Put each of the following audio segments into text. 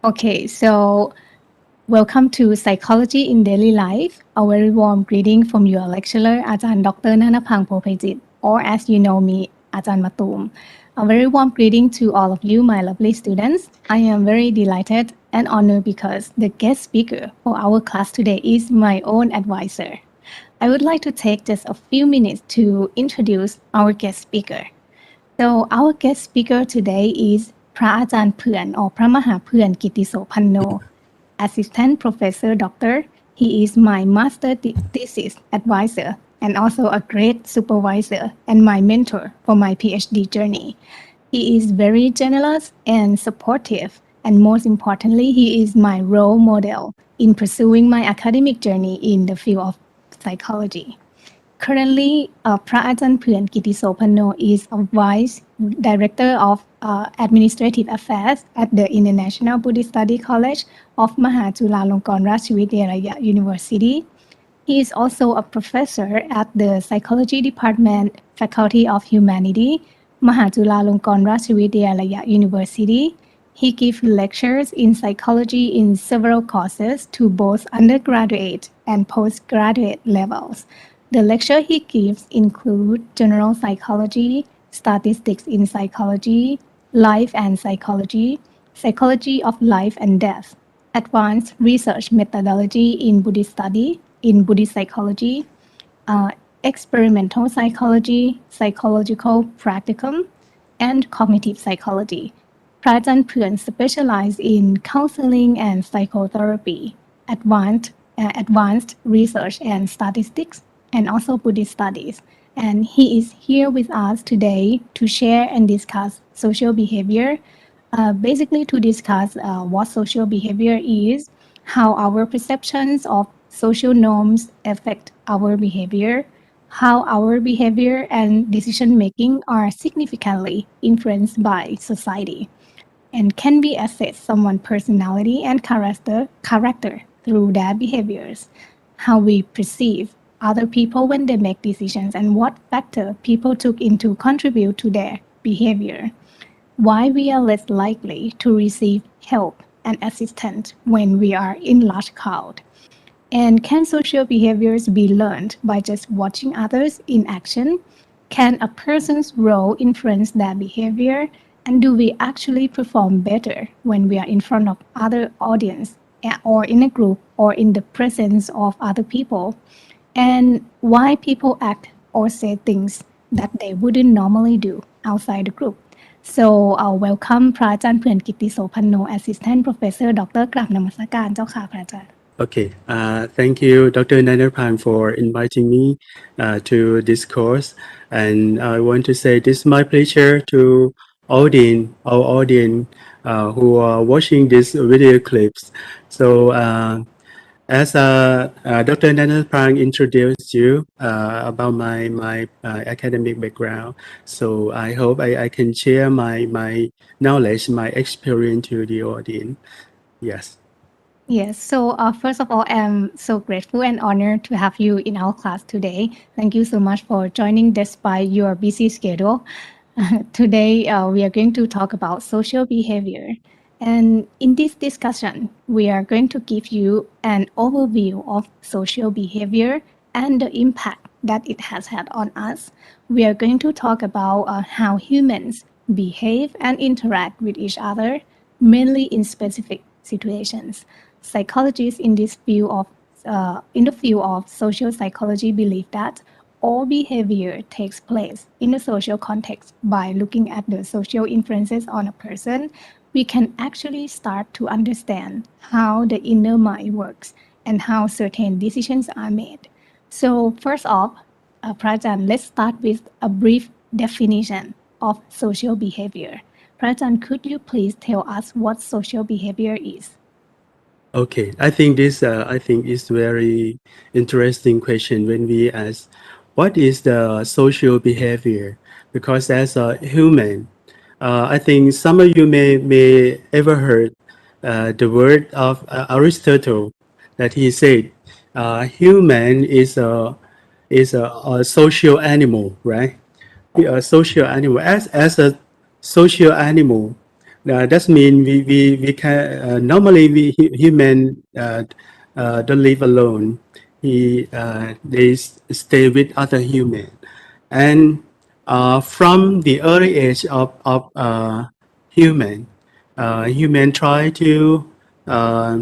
Okay, so welcome to Psychology in Daily Life. A very warm greeting from your lecturer, Ajahn Dr. Nanapang Popejit, or as you know me, Ajahn Matum. A very warm greeting to all of you, my lovely students. I am very delighted and honored because the guest speaker for our class today is my own advisor. I would like to take just a few minutes to introduce our guest speaker. So our guest speaker today is พระอาจารย์เพื่อน or พระมหาเพื่อน กิติโสพันโน Assistant Professor Doctor. He is my master thesis advisor and also a great supervisor and my mentor for my PhD journey. He is very generous and supportive, and most importantly, he is my role model in pursuing my academic journey in the field of psychology. Currently, Prajant Phuyan Kitisopanno is a Vice Director of Administrative Affairs at the International Buddhist Study College of Mahachulalongkorn Rashtravidyalaya University. He is also a professor at the Psychology Department, Faculty of Humanity, Mahachulalongkorn Rashtravidyalaya University. He gives lectures in psychology in several courses to both undergraduate and postgraduate levels. The lecture he gives include general psychology, statistics in psychology, life and psychology, psychology of life and death, advanced research methodology in Buddhist study, in Buddhist psychology, experimental psychology, psychological practicum, and cognitive psychology. Prajan Phuyan specialized in counseling and psychotherapy, advanced research and statistics, and also Buddhist studies. And he is here with us today to share and discuss social behavior, basically to discuss what social behavior is, how our perceptions of social norms affect our behavior, how our behavior and decision making are significantly influenced by society, and can we assess someone's personality and character through their behaviors, how we perceive other people when they make decisions, and what factor people took into contribute to their behavior, why we are less likely to receive help and assistance when we are in large crowd, and can social behaviors be learned by just watching others in action? Can a person's role influence their behavior? And do we actually perform better when we are in front of other audience or in a group or in the presence of other people? And why people act or say things that they wouldn't normally do outside the group? So welcome พระอาจารย์เพื่อนกิติโสพันโน Assistant Professor Dr. กราบนมัสการเจ้าค่ะพระอาจารย์ Okay, thank you, Dr. Nanarpan, for inviting me to this course. And I want to say this is my pleasure to our audience who are watching these video clips. So, as Dr. Nanarpan introduced you about my academic background, so I hope I can share my knowledge, my experience to the audience. Yes. Yes, so first of all, I'm so grateful and honored to have you in our class today. Thank you so much for joining despite your busy schedule. Today, we are going to talk about social behavior. And in this discussion, we are going to give you an overview of social behavior and the impact that it has had on us. We are going to talk about how humans behave and interact with each other, mainly in specific situations. Psychologists in the field of social psychology believe that all behavior takes place in the social context. By looking at the social influences on a person, we can actually start to understand how the inner mind works and how certain decisions are made. So first off, Prajan, let's start with a brief definition of social behavior. Prajan, could you please tell us what social behavior is? Okay, I think this is very interesting question when we ask what is the social behavior, because as a human, I think some of you may ever heard the word of Aristotle that he said human is a social animal, right? We are a social animal. As a social animal, That means we can normally human don't live alone. They stay with other human, and from the early age of human, human uh,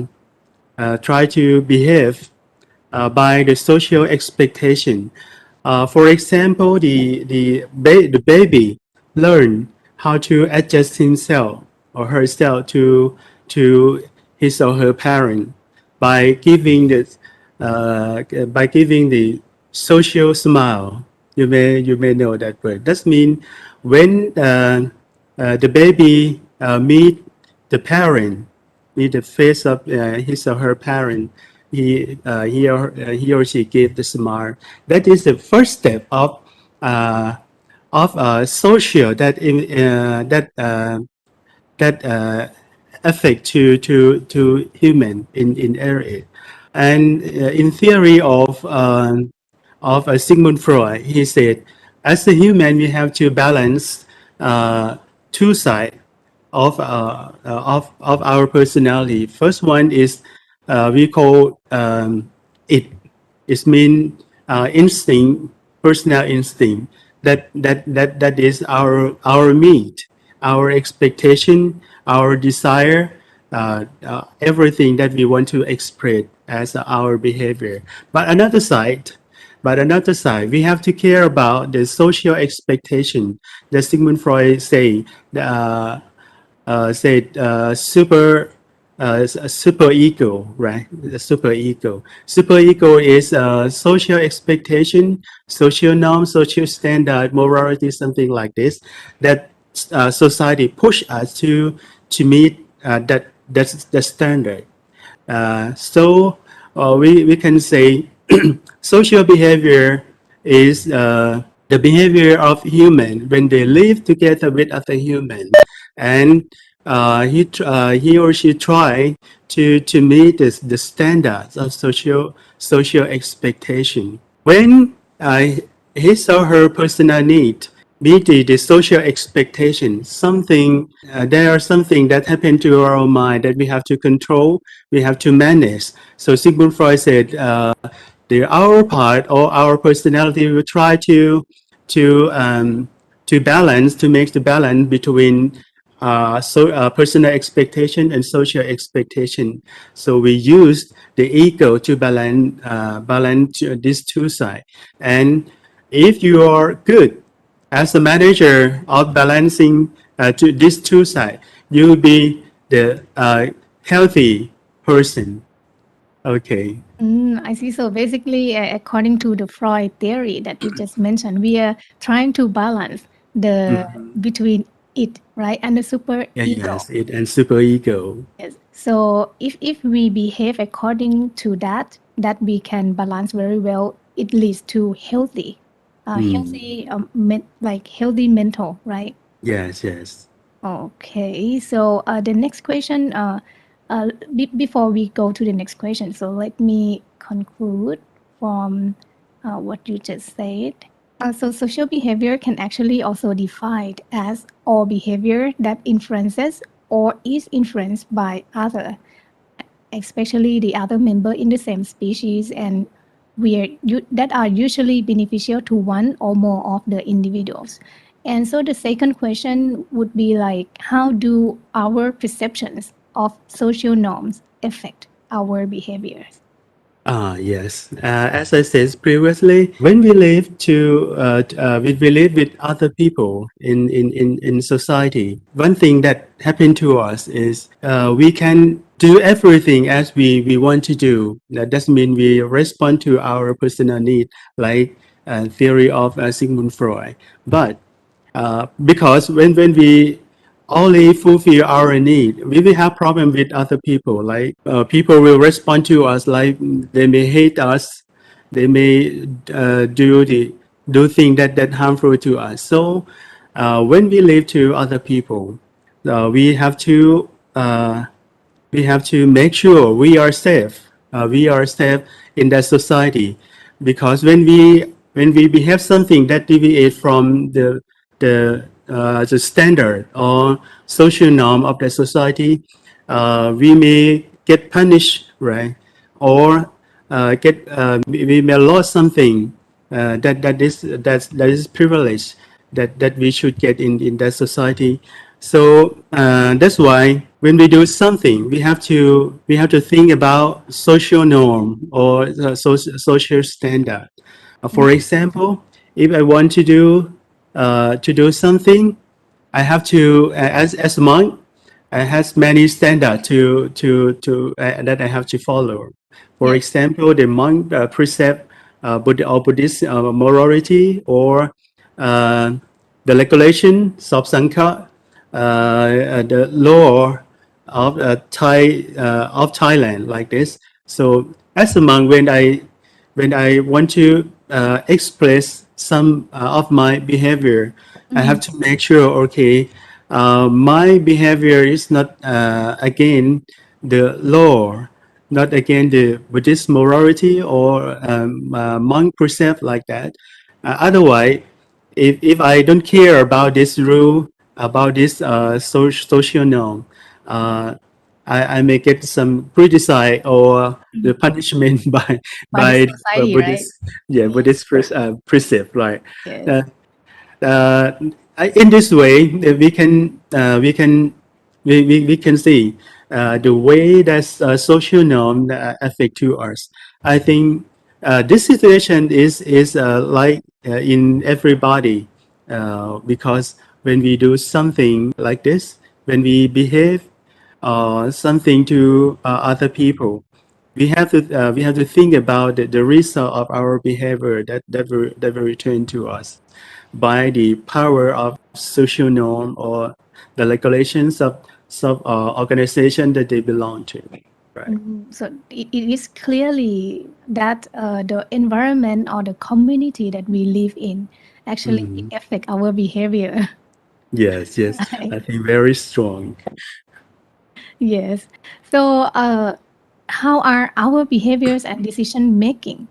try to behave by the social expectation. For example, the baby learn how to adjust himself or herself to his or her parent by giving the social smile. You may know that word. That means when the baby meet the face of his or her parent, he or she gave the smile. That is the first step of social that affect to human in area. And in theory of Sigmund Freud, he said, as a human, we have to balance two sides of our personality. First one is we call it. It means instinct, personal instinct. That is our need, our expectation, our desire, everything that we want to express as our behavior. But another side, we have to care about the social expectation that Sigmund Freud said super ego, right? The super ego. Super ego is social expectation, social norm, social standard, morality, something like this, that society push us to meet that's the standard. So we can say social behavior is the behavior of human when they live together with other human, and he or she try to meet the standards of social expectation. When his or her personal need meet the social expectation, there are something that happen to our mind that we have to control, we have to manage. So Sigmund Freud said, our part or our personality will try to balance, to make the balance between personal expectation and social expectation. So we use the ego to balance these two sides. And if you are good as a manager of balancing to these two sides, you will be the healthy person. Okay. I see. So basically, according to the Freud theory that you just mentioned, we are trying to balance the between it, right, and the super ego. Yes, it and super ego. Yes. So if we behave according to that, we can balance very well. It leads to healthy, healthy mental, right? Yes. Okay. So the next question, before we go to the next question, so let me conclude from what you just said. So social behavior can actually also defined as all behavior that influences or is influenced by other, especially the other member in the same species, and that are usually beneficial to one or more of the individuals. And so the second question would be like, how do our perceptions of social norms affect our behaviors? Yes. As I said previously, when we live with other people in society, one thing that happened to us is we can do everything as we want to do. That doesn't mean we respond to our personal need, like theory of Sigmund Freud. But because when we only fulfill our need, we will have problem with other people. Like people will respond to us like they may hate us, they may do things that harmful to us. So when we live to other people, we have to make sure we are safe. We are safe in that society, because when we behave something that deviates from the the standard or social norm of the society, we may get punished, right? Or we may lose something that is privilege that we should get in that society. So that's why when we do something, we have to think about social norm or social standard. For example, if I want to do something, I have to as a monk, I have many standards that I have to follow. For Yes. example, the monk precept Buddhist morality or uh, the regulation of Sangha, the law of Thailand like this. So as a monk, when I want to express some of my behavior, I have to make sure, okay, my behavior is not again the law, not again the Buddhist morality or monk precept like that. Otherwise, if I don't care about this rule, about this social norm, uh, I may get some criticize or the punishment By the by society, right? Buddhist, yeah, Buddhist precept, right? Yes. Uh, uh, in this way, we can see the way that social norm affect to us. I think this situation is like in everybody because when we do something like this, when we behave something to other people, we have to think about the result of our behavior that will return to us by the power of social norm or the regulations of some organization that they belong to. Right. So it is clearly that the environment or the community that we live in actually Mhm. affect our behavior. Yes, yes. Right. I think very strong. Yes. So, how are our behaviors and decision making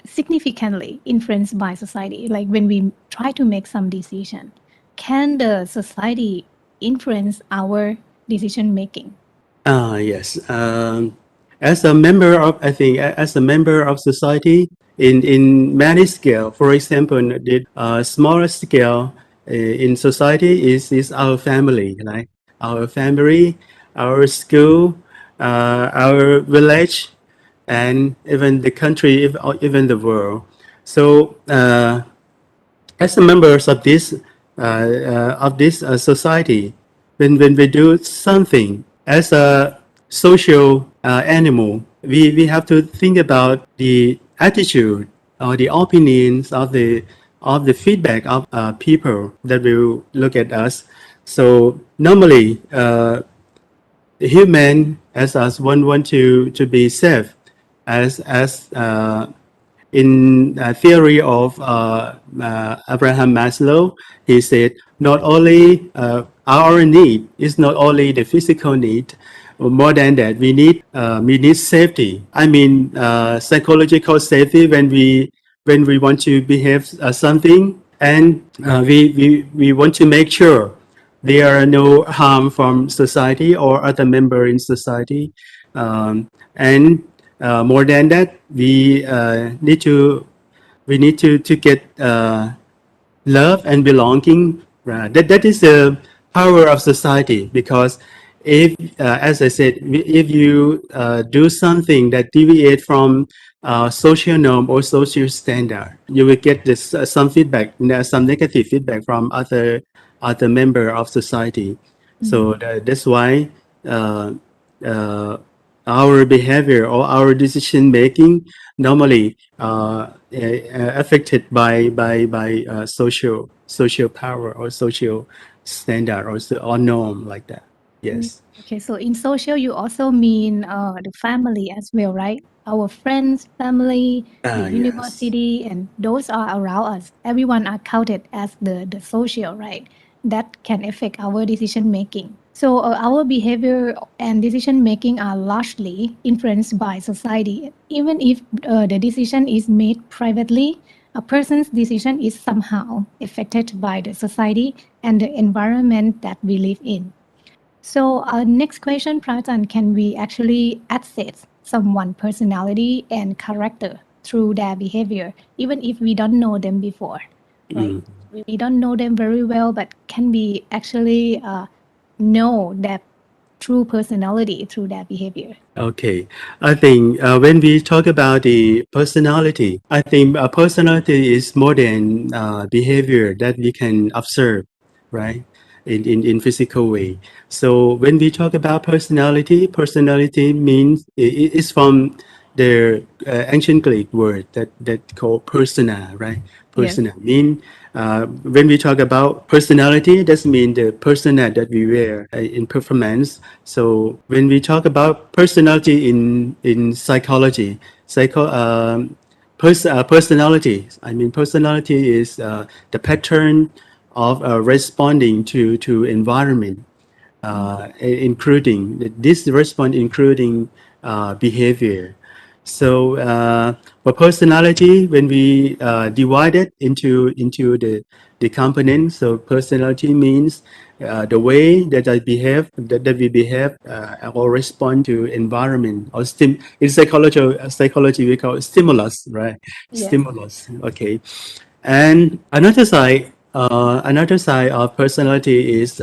significantly influenced by society? Like when we try to make some decision, can the society influence our decision making? Yes. As a member of, I think, as a member of society in many scale, for example, the smaller scale in society is our family, right? Our family, our school, our village, and even the country, or even the world. So, as a members of this society, when we do something as a social animal, we have to think about the attitude or the opinions of the feedback of people that will look at us. So normally, the human as us want to be safe as in theory of Abraham Maslow, he said not only our need is not only the physical need. More than that, we need safety. I mean psychological safety when we want to behave something, and we want to make sure there are no harm from society or other member in society, and more than that, we need to get love and belonging. That is the power of society because if, as I said, if you do something that deviate from social norm or social standard, you will get this some feedback, some negative feedback from other member of society. So that's why uh, uh, our behavior or our decision making normally affected by social power or social standard or norm like that. Yes. Okay, so in social, you also mean the family as well, right? Our friends, family, the Yes. university, and those are around us. Everyone are counted as the social, right? That can affect our decision making. So our behavior and decision making are largely influenced by society. Even if the decision is made privately, a person's decision is somehow affected by the society and the environment that we live in. So, next question, Prajan, can we actually assess someone's personality and character through their behavior, even if we don't know them before, right? We don't know them very well, but can we actually know their true personality through their behavior? Okay, I think when we talk about the personality, I think personality is more than behavior that we can observe, right? In physical way. So when we talk about personality, personality means it's from the ancient Greek word that called persona, right? Persona mean when we talk about personality, that means the persona that we wear in performance. So when we talk about personality in psychology, personality. I mean, personality is the pattern of responding to environment, including this response, including behavior. So for personality, when we divide it into the components, so personality means the way that I behave, that we behave or respond to environment or in psychology we call it stimulus, right? Stimulus. Okay. And another side of personality is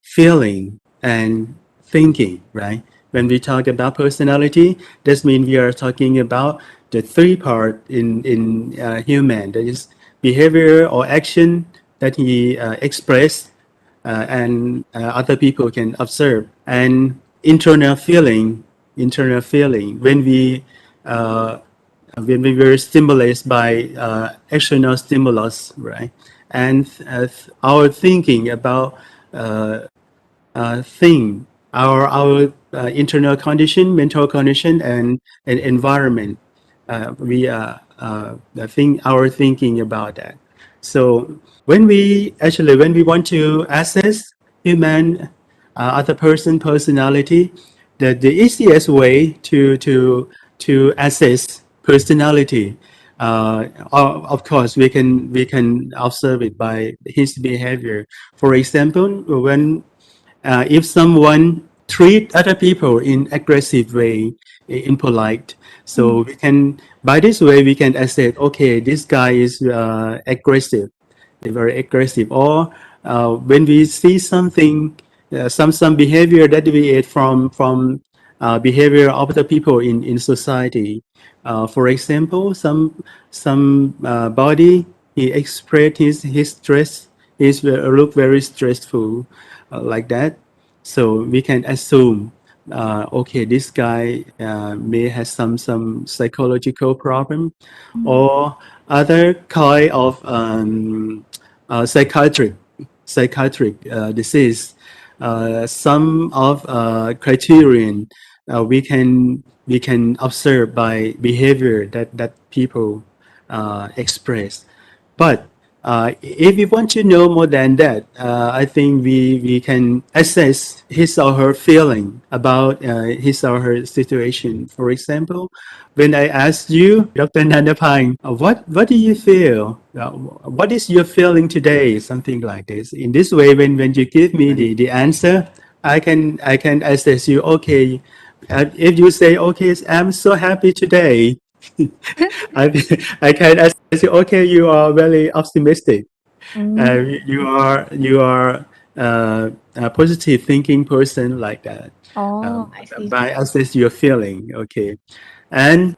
feeling and thinking, right? When we talk about personality, this means we are talking about the three part in human, that is behavior or action that he express and other people can observe, and internal feeling uh, when we were stimulated by external stimulus, right? And our thinking about thing, our internal condition, mental condition, and environment. I think our thinking about that. So when we want to assess human other person personality, the easiest way to assess personality, of course we can observe it by his behavior. For example, when if someone treat other people in aggressive way, impolite, so we can by this way we can assess, okay, this guy is aggressive, very aggressive. Or when we see something, some behavior that deviate from behavior of the people in society. For example, some body he express his stress, his look very stressful, like that. So we can assume, okay, this guy may have some psychological problem, or other kind of psychiatric disease. Some of criterion we can observe by behavior that people express. But if we want to know more than that, I think we can assess his or her feeling about his or her situation. For example, when I asked you, Dr. Nandapang, what do you feel? What is your feeling today? Something like this. In this way, when you give me the answer, I can assess you. Okay, if you say, okay, I'm so happy today, I, I can assess you. Okay, you are very optimistic. You are a positive thinking person, like that. I see. By assess your feeling. Okay, and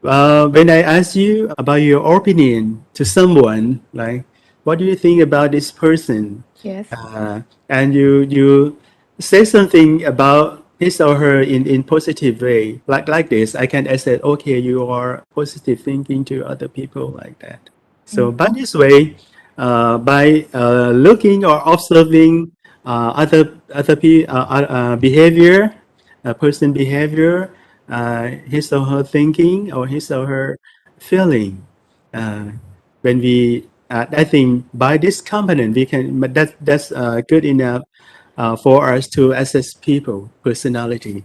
when I ask you about your opinion to someone, like, what do you think about this person? Yes. And you say something about his or her in positive way, like this, I can assess, okay, you are positive thinking to other people, like that. So by this way, by looking or observing behavior, person behavior, his or her thinking or his or her feeling. When we, I think by this component we can, but that's good enough for us to assess people personality.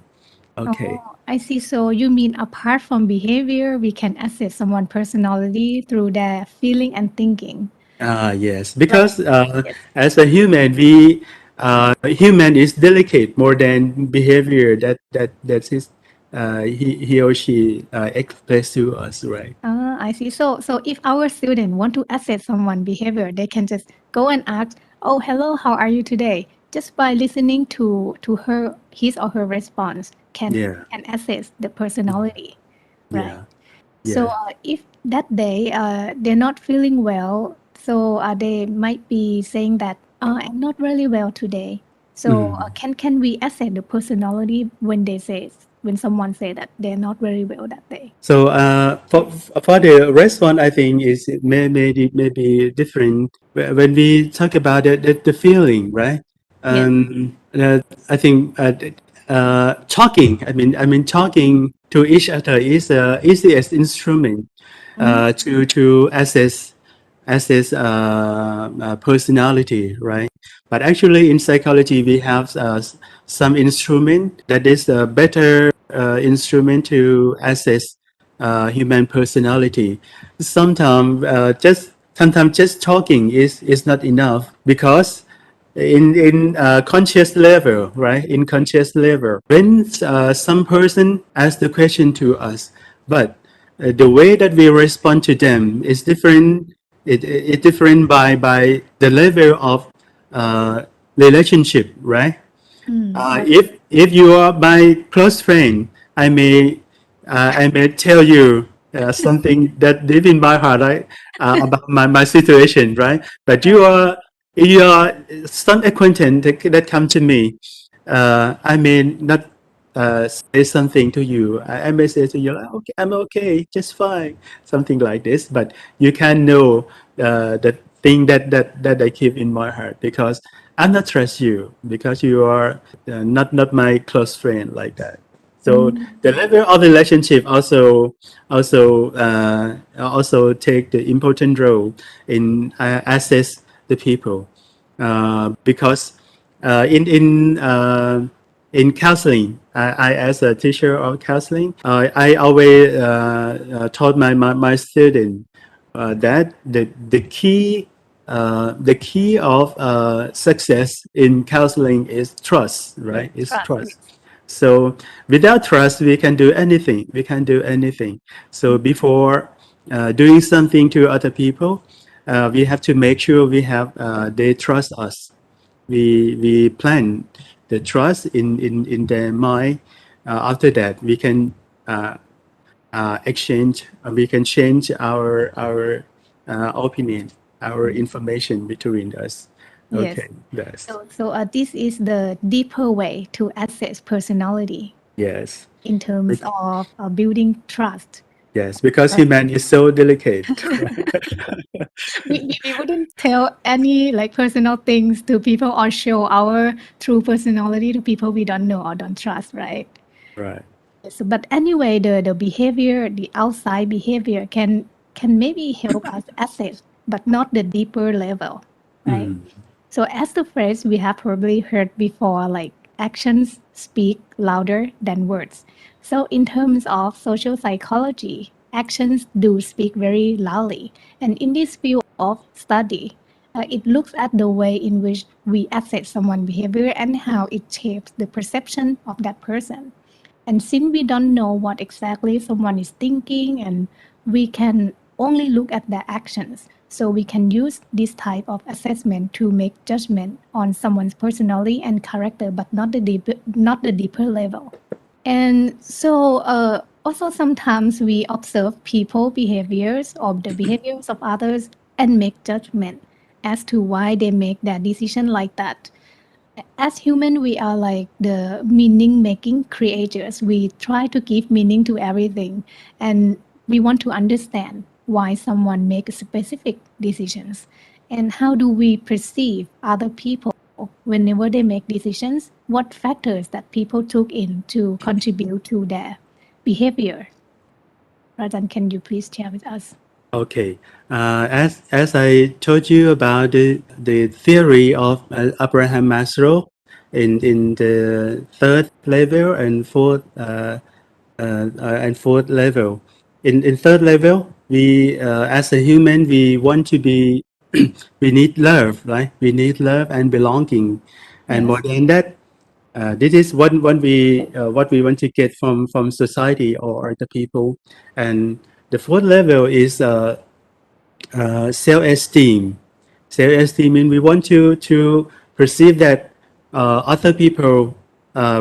Okay. Oh, I see. So you mean apart from behavior, we can assess someone's personality through their feeling and thinking, Yes, right? because Yes. as a human, we human is delicate more than behavior that is he or she express to us, right? I see. So if our student want to assess someone behavior, they can just go and ask, "Oh, hello, how are you today?" Just by listening to her, his or her response Yeah, can assess the personality, right? yeah, So yeah. if that day they're not feeling well, so they might be saying that I'm not really well today. So Mhm. can we assess the personality when someone say that they're not very well that day? So for the response, I think is may be different when we talk about the feeling, right? Yes. I think talking. I mean talking to each other is the easiest instrument Mm, to assess personality, right? But actually, in psychology, we have some instrument that is a better instrument to assess human personality. Sometimes just talking is not enough because in conscious level, right? In conscious level, when some person asks the question to us, but the way that we respond to them is different. It different by the level of uh, relationship, right? If you are my close friend, I may tell you something that deep in my heart, right, about my situation, right? But right. you are some acquaintance that come to me. I may not say something to you. I may say to you, like, okay, I'm okay, just fine, something like this. But you can know the thing that I keep in my heart because I'm not trust you because you are not my close friend like that. So Mm, the level of relationship also take the important role in assess the people because in counseling, I as a teacher of counseling, I always taught my student that the key of success in counseling is trust, right? Is trust. trust. So without trust, we can do anything. We can do anything. So before doing something to other people, we have to make sure they trust us. We plant the trust in their mind. After that, we can exchange. We can change our opinion, our information between us. Yes. Okay, that's So this is the deeper way to assess personality yes. in terms Bec- of building trust. Yes, because Right. human is so delicate. We wouldn't tell any like personal things to people or show our true personality to people we don't know or don't trust, right? Right. So, but anyway, the behavior, the outside behavior can maybe help us assess, but not the deeper level, right? Mm. So, as the phrase we have probably heard before, like actions speak louder than words. So, in terms of social psychology, actions do speak very loudly. And in this field of study, it looks at the way in which we assess someone's behavior and how it shapes the perception of that person. And since we don't know what exactly someone is thinking and we can only look at their actions, so we can use this type of assessment to make judgment on someone's personality and character, but not the deeper level. And so also sometimes we observe people behaviors or the behaviors of others and make judgment as to why they make that decision like that. As human, we are like the meaning making creators. We try to give meaning to everything, and we want to understand why someone makes specific decisions and how do we perceive other people whenever they make decisions, what factors that people took in to contribute to their behavior. Rajan, can you please share with us? Okay. As I told you about the theory of Abraham Maslow, in the third level and fourth level. In third level, we as a human we want to be we need love, right? We need love and belonging, and Yes. more than that, this is what we want to get from society or the people. And the fourth level is self-esteem. Self-esteem means we want to perceive that other people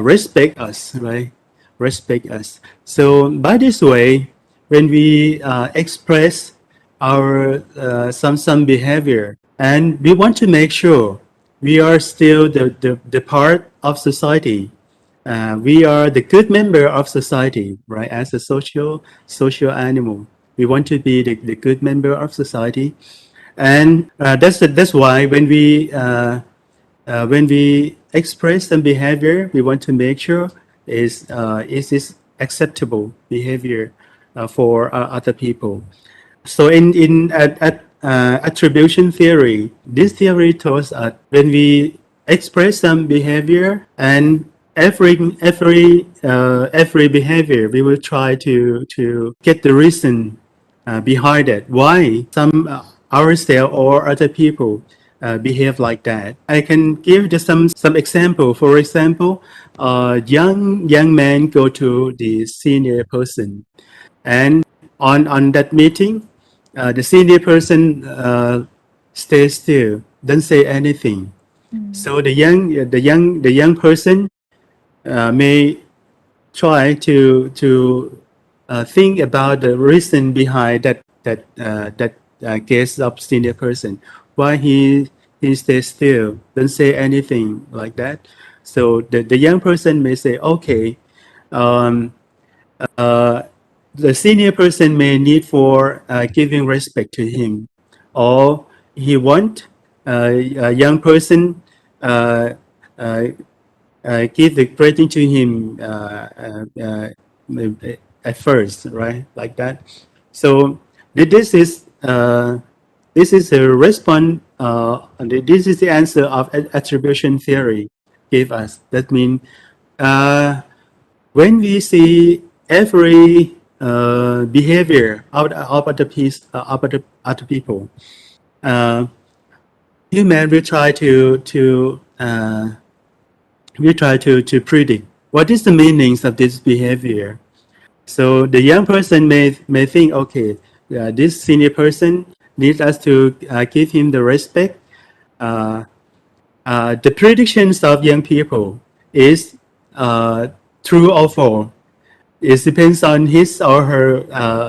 respect us, right? Respect us. So by this way, when we express our some behavior, and we want to make sure we are still the part of society. We are the good member of society, right? As a social animal, we want to be the good member of society, and that's why when we express some behavior, we want to make sure is this acceptable behavior for other people. So in attribution theory, this theory tells us when we express some behavior, and every behavior we will try to get the reason behind it, why some ourselves or other people behave like that. I can give just some example. For example, young men go to the senior person, and on that meeting, the senior person stays still, don't say anything. So the young person may try to think about the reason behind that case of senior person, why he stays still, don't say anything like that. So the young person may say, okay, um, the senior person may need for giving respect to him, or he want a young person uh, uh, give the greeting to him at first, right? Like that. So this is a response. This is the answer of attribution theory gave us. That means when we see every behavior of other other people, human will try to predict what is the meanings of this behavior. So the young person may think, okay, this senior person needs us to give him the respect. The predictions of young people is true or false. It depends on his or her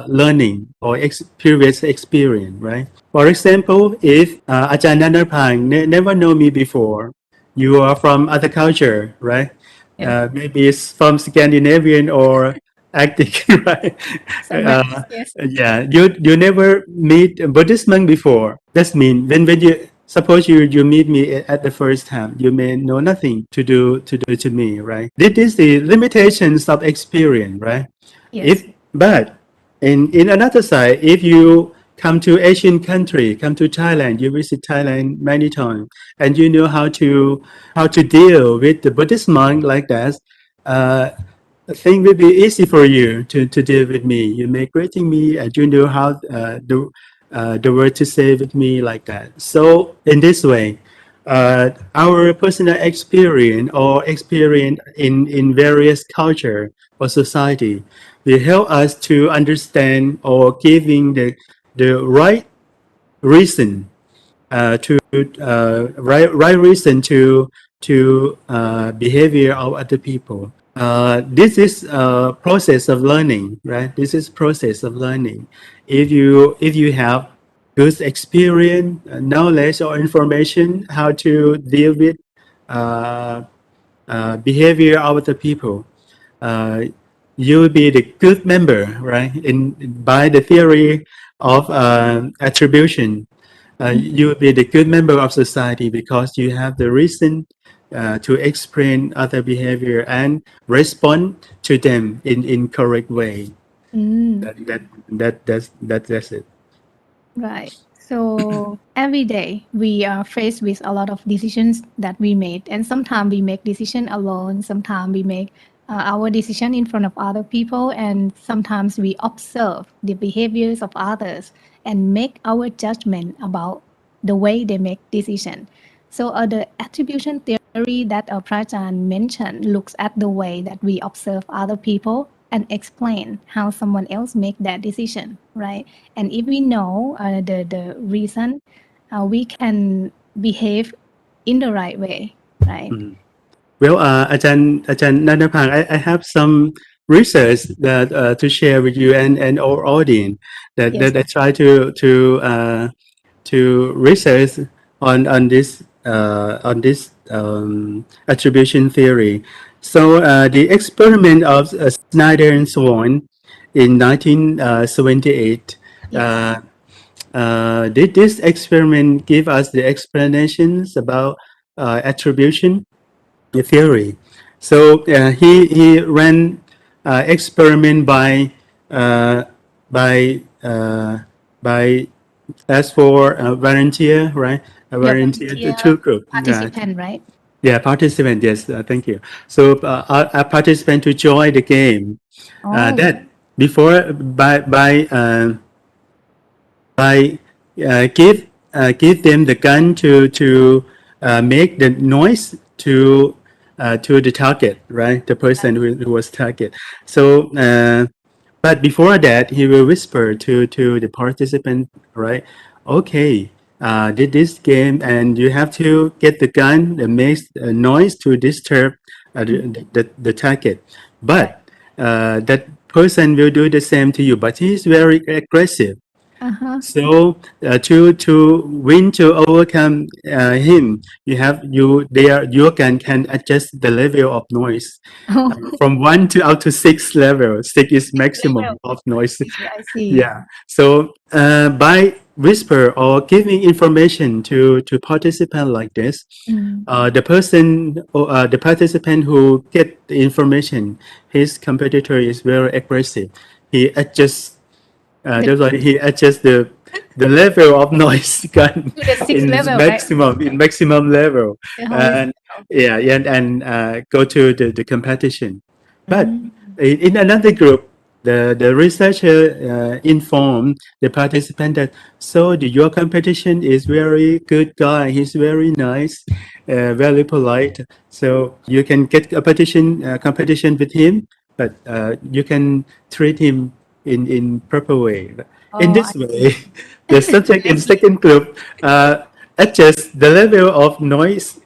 learning or previous experience, right? For example, if Ajahn Nanarpang never know me before, you are from other culture, right? Yes. Maybe it's from Scandinavian or Arctic, right? Sometimes, yes. Yeah, you never meet a Buddhist monk before. That means when you suppose you meet me at the first time, you may know nothing to do to me, right? This is the limitations of experience, right? Yes. But in another side, if you come to Asian country, come to Thailand, you visit Thailand many times, and you know how to deal with the Buddhist monk like that. I think will be easy for you to deal with me. You may greeting me, and you know how the word to say with me like that. So in this way, our personal experience or experience in various culture or society will help us to understand or giving the right reason to right reason to behavior of other people. This is a process of learning, right? This is process of learning. If you have good experience, knowledge or information how to deal with uh, behavior of other people, uh, you will be the good member, right? By the theory of attribution, you will be the good member of society because you have the reason to explain other behavior and respond to them in correct way. Mm, That's it. right. So every day we are faced with a lot of decisions that we made, and sometimes we make decision alone. Sometimes we make our decision in front of other people, and sometimes we observe the behaviors of others and make our judgment about the way they make decision. So the attribution theory that Prachan mentioned looks at the way that we observe other people and explain how someone else make that decision, right? And if we know the reason, we can behave in the right way, right? Well, Ajahn Nanapang, I have some research that to share with you and our audience that, Yes. that I try to research on this attribution theory. So the experiment of Snyder and Swan in 1978. Yes. Did this experiment give us the explanations about attribution theory? So he ran experiment by by as for volunteer, right? A Yeah, volunteer volunteer two group. participant, right? Yeah, participant. Yes, thank you. So a participant to join the game. Oh, That before by give them the gun to make the noise to the target, right? The person who was target. So, but before that, he will whisper to the participant, right? Okay, did this game, and you have to get the gun that makes a noise to disturb the target. But that person will do the same to you, but he's very aggressive. uh-huh. So to win to overcome him, your gun can adjust the level of noise Oh, from 1 to up to 6 level. 6 is maximum level. of noise. I see. Yeah. So by whisper or giving information to participant like this, Mm. the participant who get the information, his competitor is very aggressive. He adjusts that's why he adjusts the level of noise gun To the sixth in level, right? maximum level, The highest and level. and go to the competition. But Mm. in another group, the researcher informed the participant that your competition is very good guy. He's very nice, very polite. So you can get a competition with him, but you can treat him in proper way. In Oh, I this way, see. the subject in second group adjusts the level of noise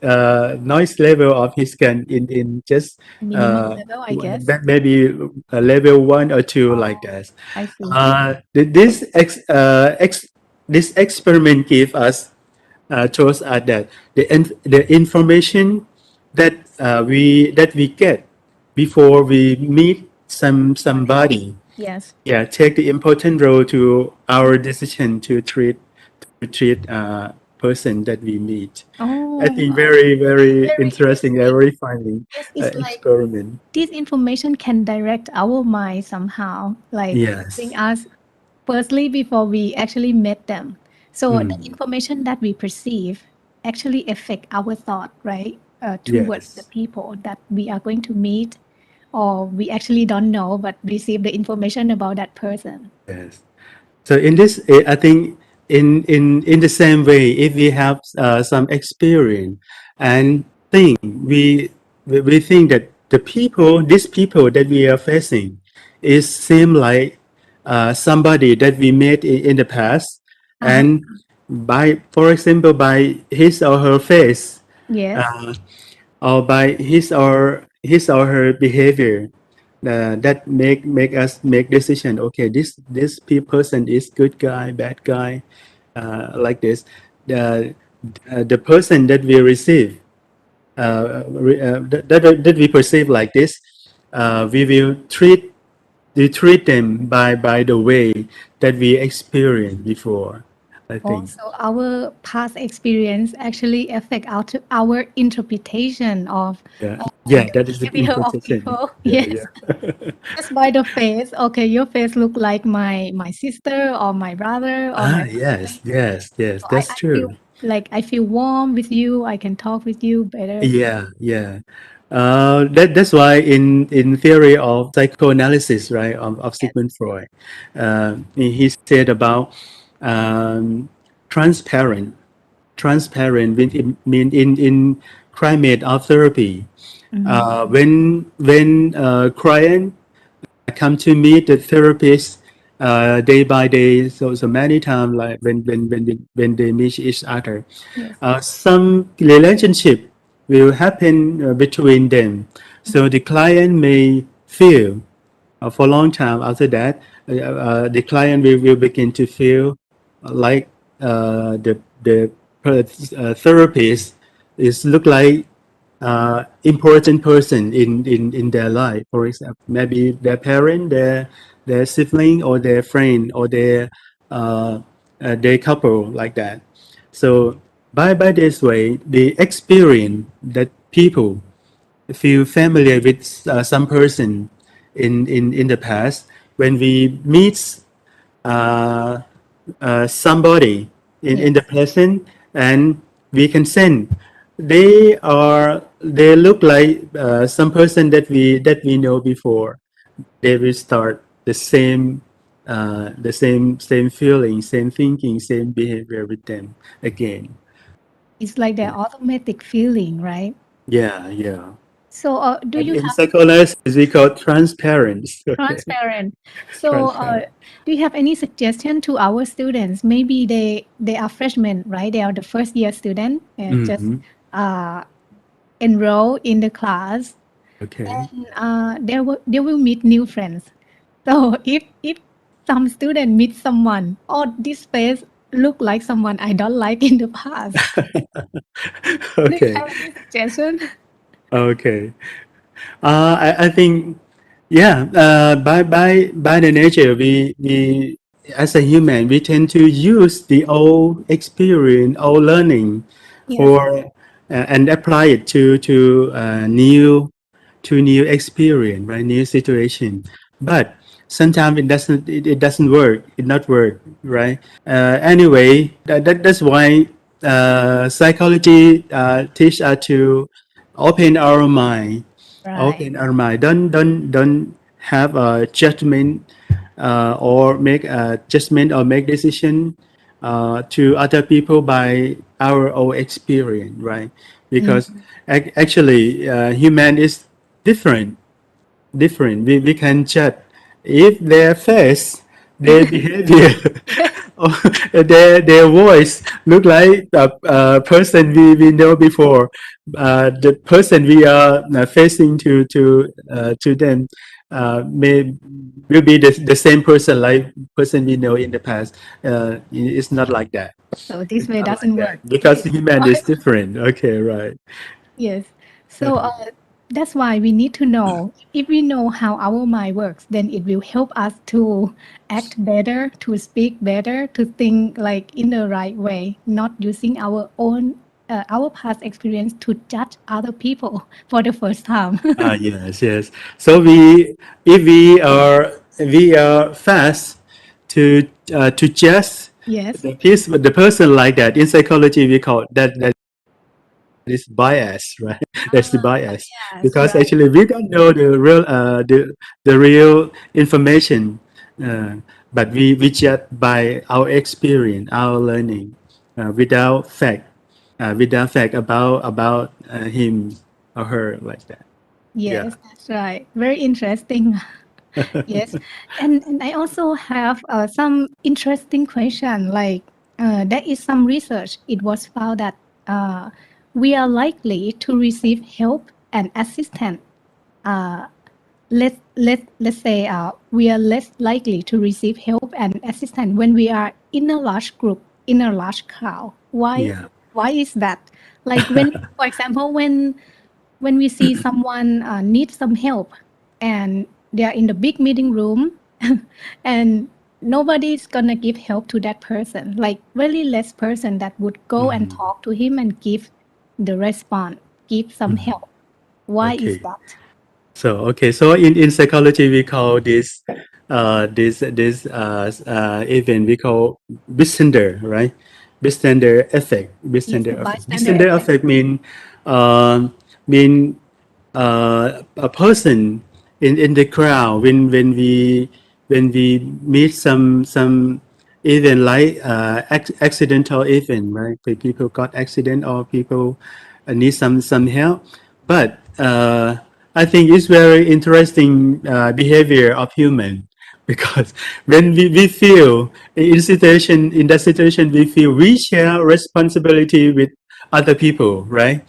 level of his gun in just Minimum level, I guess. maybe a level 1 or 2 like that. I see. This experiment give us shows us that the information that we get before we meet somebody, Yes. take the important role to our decision to treat person that we meet. I Oh, think very very interesting, interesting. very funny Yes, it's like experiment. this information can direct our mind somehow, like helping Yes. us firstly before we actually met them. So the Mm. information that we perceive actually affect our thought, right? Towards the Yes. people that we are going to meet, or we actually don't know but receive the information about that person. Yes. So in this, I think in the same way, if we have some experience and think we think that these people that we are facing, is seem like somebody that we met in the past, Uh-huh. and for example, by his or her face, Yes. uh, or by his or her behavior, that make us make decision. Okay, this person is good guy, bad guy, like this. The person that we receive, that we perceive like this, we will treat them by the way that we experienced before, I think. Also, our past experience actually affect our interpretation of Yeah, yeah, the that is the behavior of interpretation. people. Yeah, Yes. yeah. Just by the face. Okay, your face look like my sister or my brother or my Yes, family. yes, yes, So that's I feel true. like I feel warm with you. I can talk with you better. Yeah, yeah. That's why in theory of psychoanalysis, right, of Yes. Sigmund Freud, he said about um, transparent, transparent mean in climate of therapy. Mm-hmm. When client come to meet the therapist day by day, so many times, like when they meet each other, Yes. some relationship will happen between them. So the client may feel for a long time after that, the client will begin to feel like the therapist is look like important person in their life. For example, maybe their parent, their sibling, or their friend, or their couple, like that. So by this way, the experience that people feel familiar with some person in the past, when we meet uh, somebody in the Yes. present, and we can send they look like some person that we know before. They will start the same feeling, same thinking, same behavior with them again. It's like the automatic feeling, right? Yeah, yeah. So, do And you in have psychoanalysis we call transparency. Okay, transparent? So, transparent. do you have any suggestion to our students? Maybe they are freshmen, right? They are the first year student and just Hmm. uh, enroll in the class, Okay. and they will meet new friends. So, if some student meet someone, oh, this face look like someone I don't like in the past. Do you Okay. have any suggestion? Okay. I think, yeah. By the nature, we as a human, we tend to use the old experience, old learning, Yes. for and apply it to new experience, right? New situation. But sometimes it doesn't work. It not work, right? Anyway, that's why psychology teach us to open our mind, Right. don't have a judgment, or make a judgment or make decision to other people by our own experience, right? Because Mm. actually human is different. We can judge if their face, their behavior, or their voice look like a person we know before. The person we are facing to them may will be the same person like person we know in the past. It's not like that. So this It's way not like doesn't that work. because human is different. Okay, right. Yes. So that's why we need to know. If we know how our mind works, then it will help us to act better, to speak better, to think like in the right way, not using our own our past experience to judge other people for the first time. Yes, yes. So if we are fast to judge Yes. the person like that. In psychology, we call that is bias, right? That's the Ah, bias, yes, because right. actually we don't know the real information, uh, but we judge by our experience, our learning, without fact about him or her, like that. Yeah. Yes, that's right. Very interesting. Yes, and I also have some interesting question. Like there is some research. It was found that uh, we are likely to receive help and assistance. Uh, let's say we are less likely to receive help and assistance when we are in a large group, in a large crowd. Why? Yeah. Why is that? Like when, for example, when we see someone needs some help and they are in the big meeting room and nobody's gonna give help to that person, like very less person that would go and Mhm. talk to him and give the response, give some Mhm. help. Why is Okay. that? So okay, so in psychology we call this event we call bystander, right? Bystander effect. Yes, Bystander the effect. bystander Bystander effect. effect mean a person in the crowd when we meet some event like accidental event, right? People got accident or people need some help, but I think it's very interesting behavior of human because when we feel in that situation we feel we share responsibility with other people, right?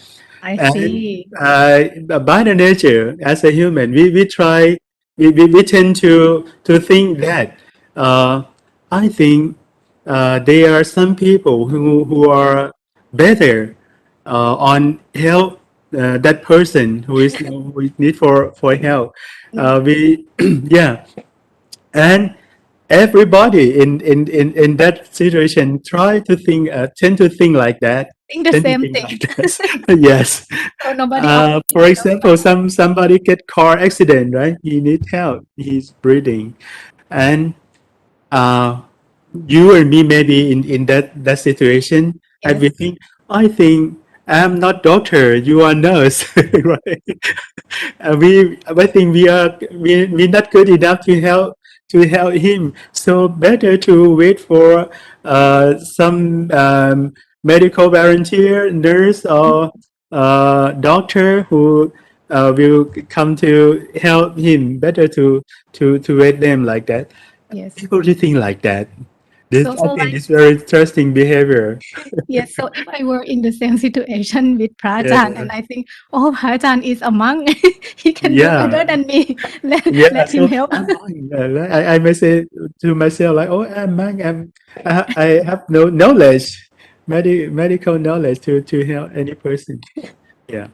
I And see. by the nature, as a human, we tend to think that uh, I think there are some people who are better on help that person who is need for help. We yeah, and everybody in that situation tend to think like that, Think the tend to same think thing. like that. Yes. So nobody asks For themselves example, like, somebody get car accident, right? He need help. He's breathing, and uh, you and me maybe in that situation, and yes, we think, I think I'm not doctor. You are nurse, right? I think we're not good enough to help him. So better to wait for some medical volunteer, nurse, or doctor who will come to help him. Better to wait them like that. yes. People do think like that. This I So think like, it's very interesting behavior. yes. So if I were in the same situation with Prajan, Yeah, and I think, oh, Prajan is a monk, he can do better yeah. than me. Yeah, Let him so help. I may say to myself like, oh, I have no knowledge, medical knowledge to help any person. Yeah,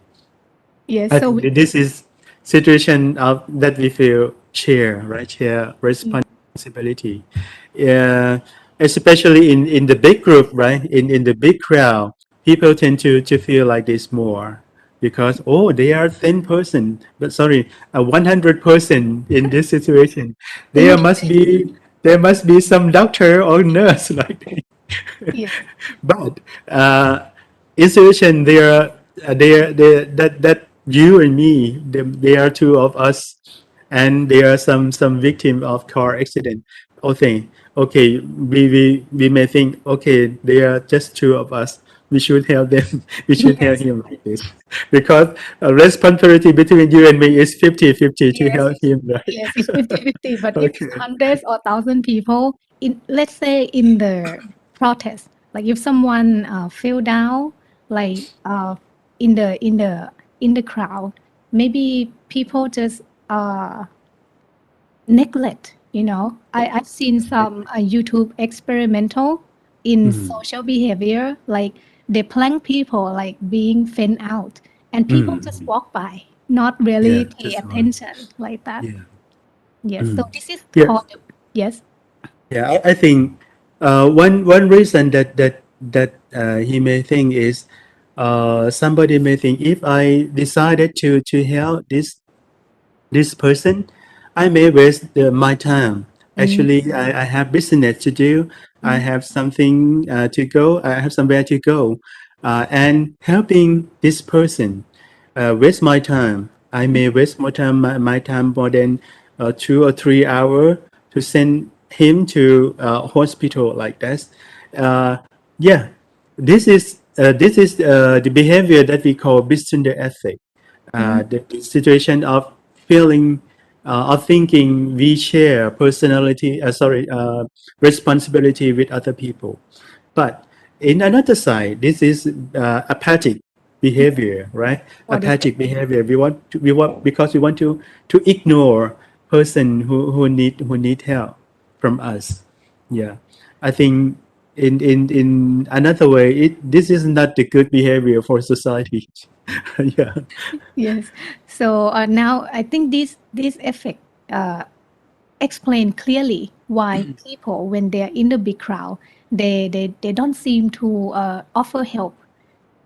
Yes. I So think we, that this is situation of that we feel share, right? Share responsibility. Yeah, especially in the big group, right? In the big crowd, people tend to feel like this more because oh, they are 10 person, but sorry, 100 person in this situation. There must immediately. be there must be some doctor or nurse like that. Yes. But institution they are that you and me they are two of us, and there are some victim of car accident. Okay, we may think okay they are just two of us, we should help them. We should help Yes. him like this because responsibility between you and me is 50-50 to Yes. help him, right? Yes. It's 50-50. But if Okay. hundreds or thousand people in, let's say in the protest, like if someone fell down, like in the crowd, maybe people just neglect. I've seen some YouTube experimental in Mm, social behavior, like they plank people like being faint out, and people just mm, walk by, not really yeah, pay just one. attention like that. Yeah. Yes, so Mm. this is Yeah. called, yes. Yeah, I think one reason that he may think is somebody may think if I decided to help this person, I may waste my time. Mm, Actually, I have business to do. I mm, have something to go. I have somewhere to go, and helping this person waste my time. I may waste more time, my time more than 2 or 3 hours to send him to hospital like that. Uh, yeah, this is the behavior that we call bystander effect. mm, The situation of feeling of thinking we share responsibility with other people. But in another side, this is apathic behavior, right? what is it? Apathic behavior. We want because we want to ignore person who need help from us. Yeah, I think in another way, this is not the good behavior for society. Yeah. Yes. So now I think this effect uh, explain clearly why people, when they're in the big crowd, they don't seem to offer help.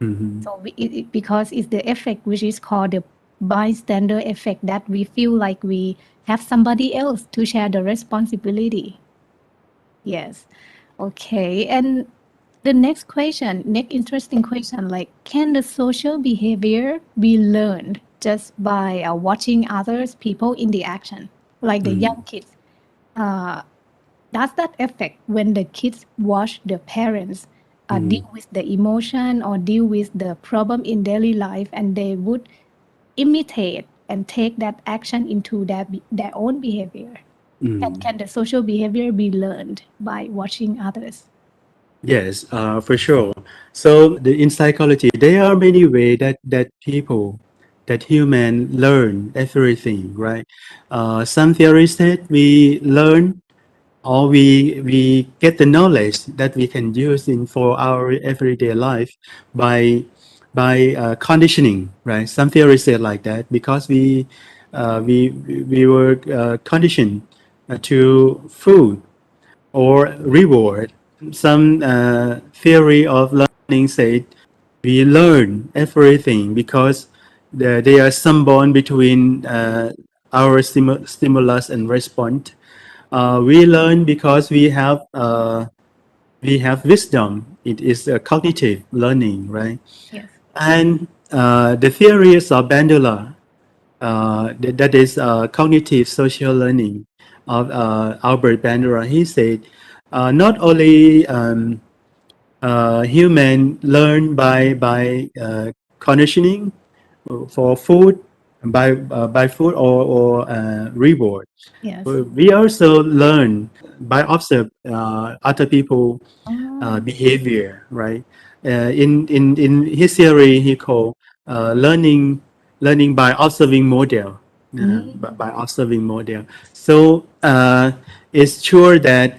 Mhm. So because it's the effect which is called the bystander effect that we feel like we have somebody else to share the responsibility. Yes. Okay. And the next interesting question, like, can the social behavior be learned just by watching others people in the action, like the young kids? Uh, does that affect when the kids watch the parents deal with the emotion or deal with the problem in daily life, and they would imitate and take that action into their own behavior? And can the social behavior be learned by watching others? Yes, for sure. So in psychology, there are many ways that human learn everything, right? Some theories said we learn or we get the knowledge that we can use in for our everyday life by conditioning, right? Some theories say like that because we were conditioned to food or reward. Some theory of learning said we learn everything because there are some bond between our stimulus and response. We learn because we have wisdom. It is a cognitive learning, right? Yes. And the theories of Bandura, that is cognitive social learning of Albert Bandura. He said not only human learn by conditioning for food by food or reward. Yes. We also learn by observe other people Oh. behavior, right? In his theory, he called learning by observing model, Mm. by observing model. So it's sure that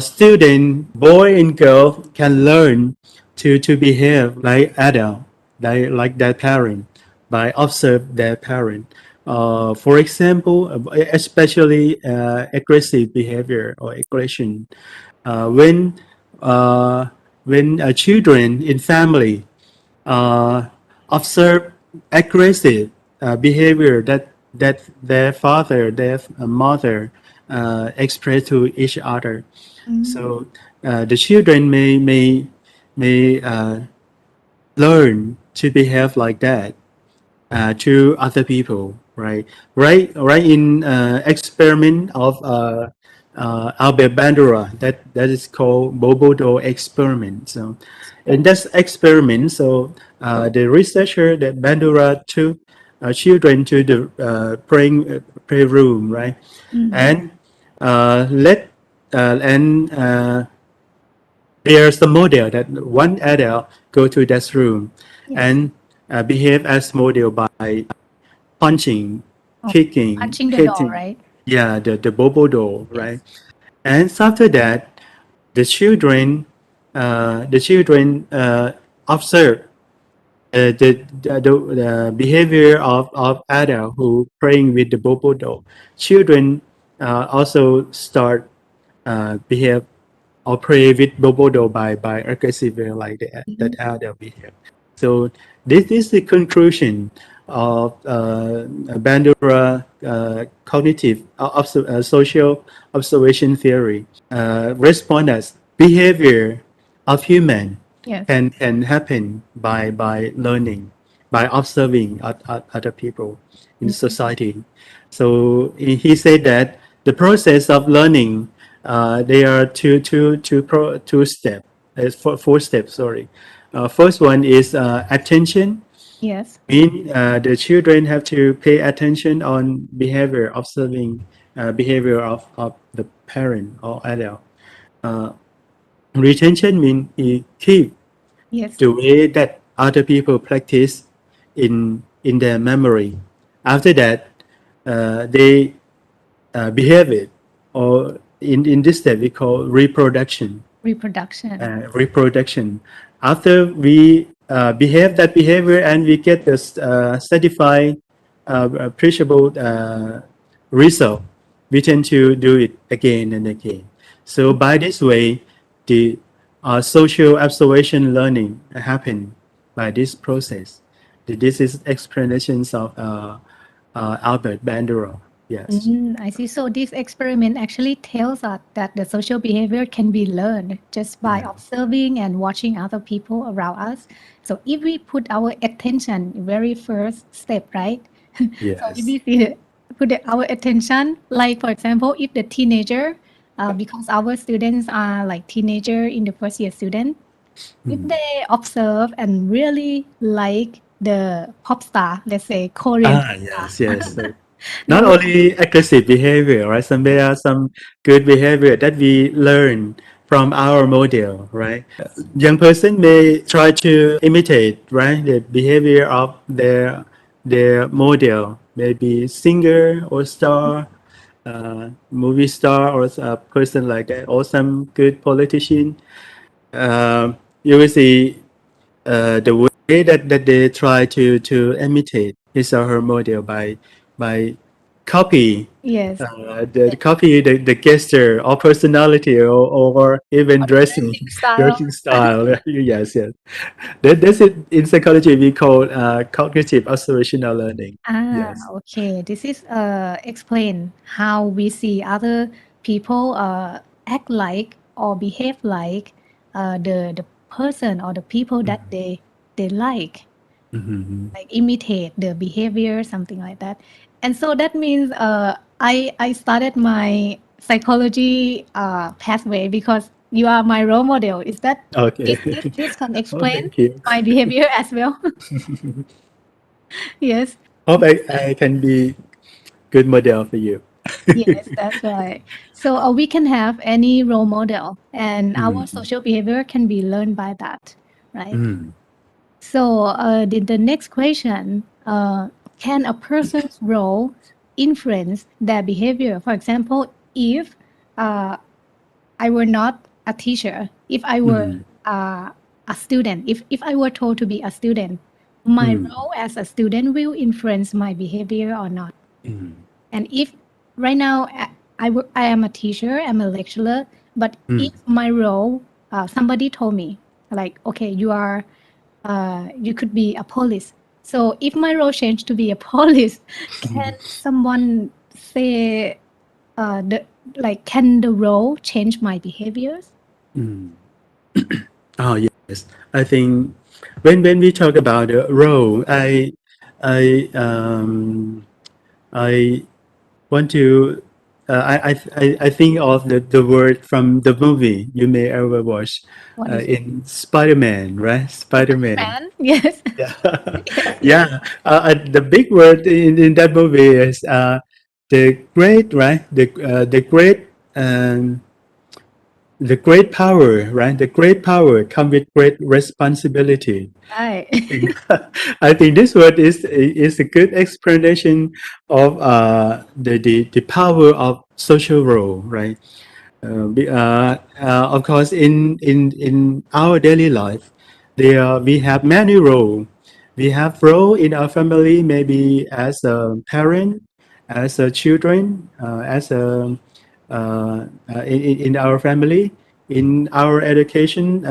student, boy and girl, can learn to behave like adult, like their parent, by observe their parent. For example, especially aggressive behavior or aggression. Uh, when uh, when children in family uh, observe aggressive behavior that their father, their mother express to each other, Mm. so the children may learn to behave like that to other people, right? Right in experiment of Albert Bandura that is called Bobodo experiment. So, in this experiment, so the researcher that Bandura took children to the playroom, right, Mm. and let and there's a model that one adult go to that room Yes. and behave as model by punching, Oh, kicking, punching the door, hitting. right? Yeah, the bobo doll, right? Yes. And after that, the children, observe the behavior of adult who playing with the bobo doll. Children also start behave or play with bobo doll by aggressive way like that Mm. adult behave. So this is the conclusion of Bandura cognitive social observation theory. Respond as behavior of human Yes. can happen by learning, by observing other people in Mm. society. So he said that the process of learning, there are two steps, four steps. Sorry. First one is attention. Yes. Mean the children have to pay attention on behavior, observing behavior of the parent or adult. Uh, Retention means keep Yes. the way that other people practice in their memory. After that, they behave it, or in this step we call reproduction. Reproduction. Reproduction. After we behave that behavior and we get this satisfied, appreciable result, we tend to do it again and again. So by this way, the social observation learning happen by this process. This is explanations of Albert Bandura. Yes. I see. So this experiment actually tells us that the social behavior can be learned just by Yeah. observing and watching other people around us. So if we put our attention, very first step, right? So if Yes. we our attention, like for example, if the teenager, because our students are like teenager in the first year student, if they observe and really like the pop star, let's say Korean pop Yes, star, yes. So they not will only aggressive behavior, right? There are some good behavior that we learn from our model, right? Young person may try to imitate, right, the behavior of their model, maybe singer or star, movie star, or a person like that, or some good politician. You will see the way that they try to imitate his or her model by copy yes. the gesture or personality or even Or the dressing dressing style. dressing style. Yes, yes. That's it. In psychology, we call cognitive observational learning. Yes. Okay. This is explain how we see other people act like or behave like the person or the people that they like imitate the behavior, something like that. And so that means I started my psychology pathway because you are my role model. Is that Okay. this can Oh, explain thank you. my behavior as well? Yes. Hope I can be good model for you. Yes, that's right. So we can have any role model, and our Mm, social behavior can be learned by that, right? mm, So the next question, can a person's role influence their behavior? For example, if uh, I were not a teacher, if I were mm, a student, if I were told to be a student, my mm, role as a student will influence my behavior or not. mm, And if right now I am a teacher, I'm a lecturer, but mm, if my role, somebody told me, like, okay, you could be a police. So if my role changed to be a police, can someone say, the like, can the role change my behaviors? mm. Oh yes, I think when we talk about the role, I I want to I think of the word from the movie you may ever watch What is it? in Spider-Man, right? Spider-Man. Man? Yes. Yeah, Yes. yeah. The big word in that movie is the great, right? Um, the great power, right? The great power come with great responsibility. Right. I think this word is a good explanation of the power of social role, right? Of course, in our daily life, we have many roles. We have role in our family, maybe as a parent, as a children, as a in our family, in our education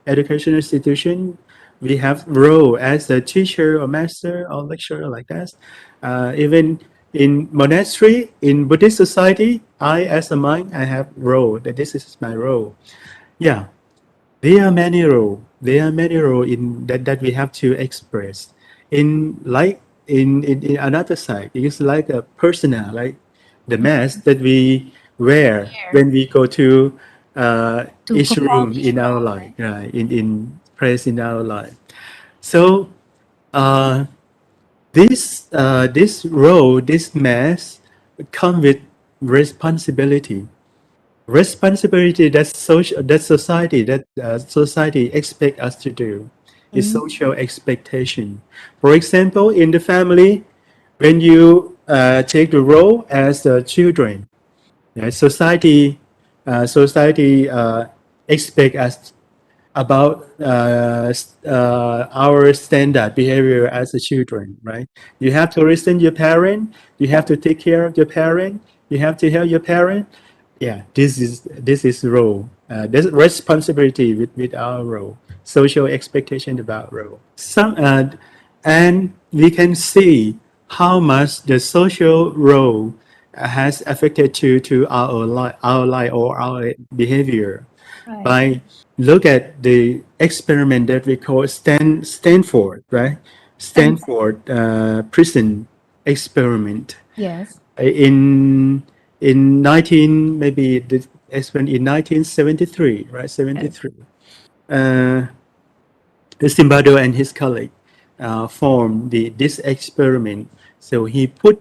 education institution. We have role as a teacher or master or lecturer like that. Even in monastery, in Buddhist society, I as a monk, I have role. That this is my role. Yeah, there are many role. There are many role in that we have to express. In like in another side, it's like a personal, like the mask that we wear Here when we go to to each perform room each in our role, life, right? right? In place in our life. So uh, this role, this mask, come with responsibility. Responsibility that society expect us to do is Mm, social expectation. For example, in the family, when you take the role as children, yeah, society expect us about our standard behavior as a children, right? You have to listen to your parent. You have to take care of your parent. You have to help your parent. Yeah, this is role. This responsibility with our role. social expectation about role. And we can see how much the social role has affected to our life or our behavior Right. by look at the experiment that we call Stanford, right? Stanford prison experiment Yes. in 19 maybe the experiment in 1973, right? 73. Uh, Zimbardo and his colleague formed this experiment. So he put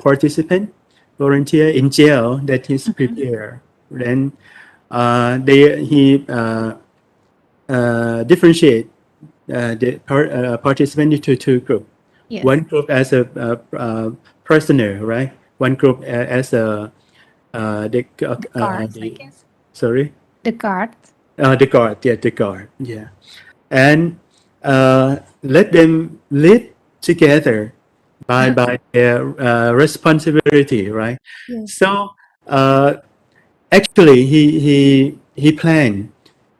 participant volunteer in jail that he's prepared. Then he differentiate the participant into two groups. Yes. One group as a prisoner, right? One group as a Guards, I the guess. sorry The guards. the guard, yeah, the guard, yeah, and let them live together by their responsibility, right? Yes. So uh, actually, he planned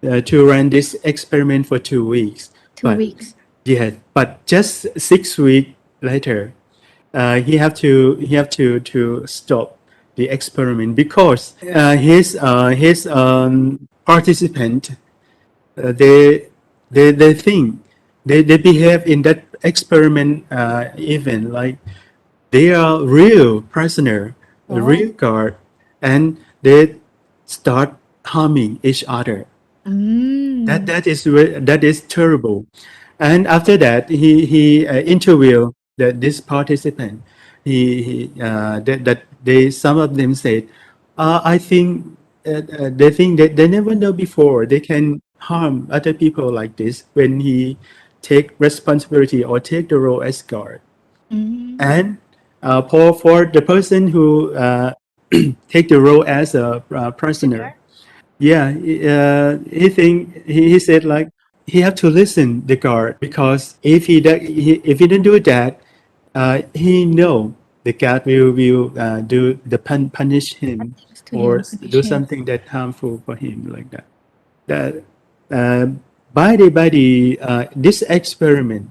to run this experiment for 2 weeks, 2 weeks. but just 6 weeks later, he have to stop the experiment because his participant they they think they behave in that experiment event like they are real prisoner, a Oh. real guard, and they start harming each other. That is terrible. And after that, he interviewed this participant. That they some of them said, I think they think that they never know before they can harm other people like this when he take responsibility or take the role as guard. And for the person who take the role as a prisoner, yeah, he said like he have to listen the guard because if he don't do that, he know the guard will do the punish him To or him. do something that harmful for him like that. That uh, by the this experiment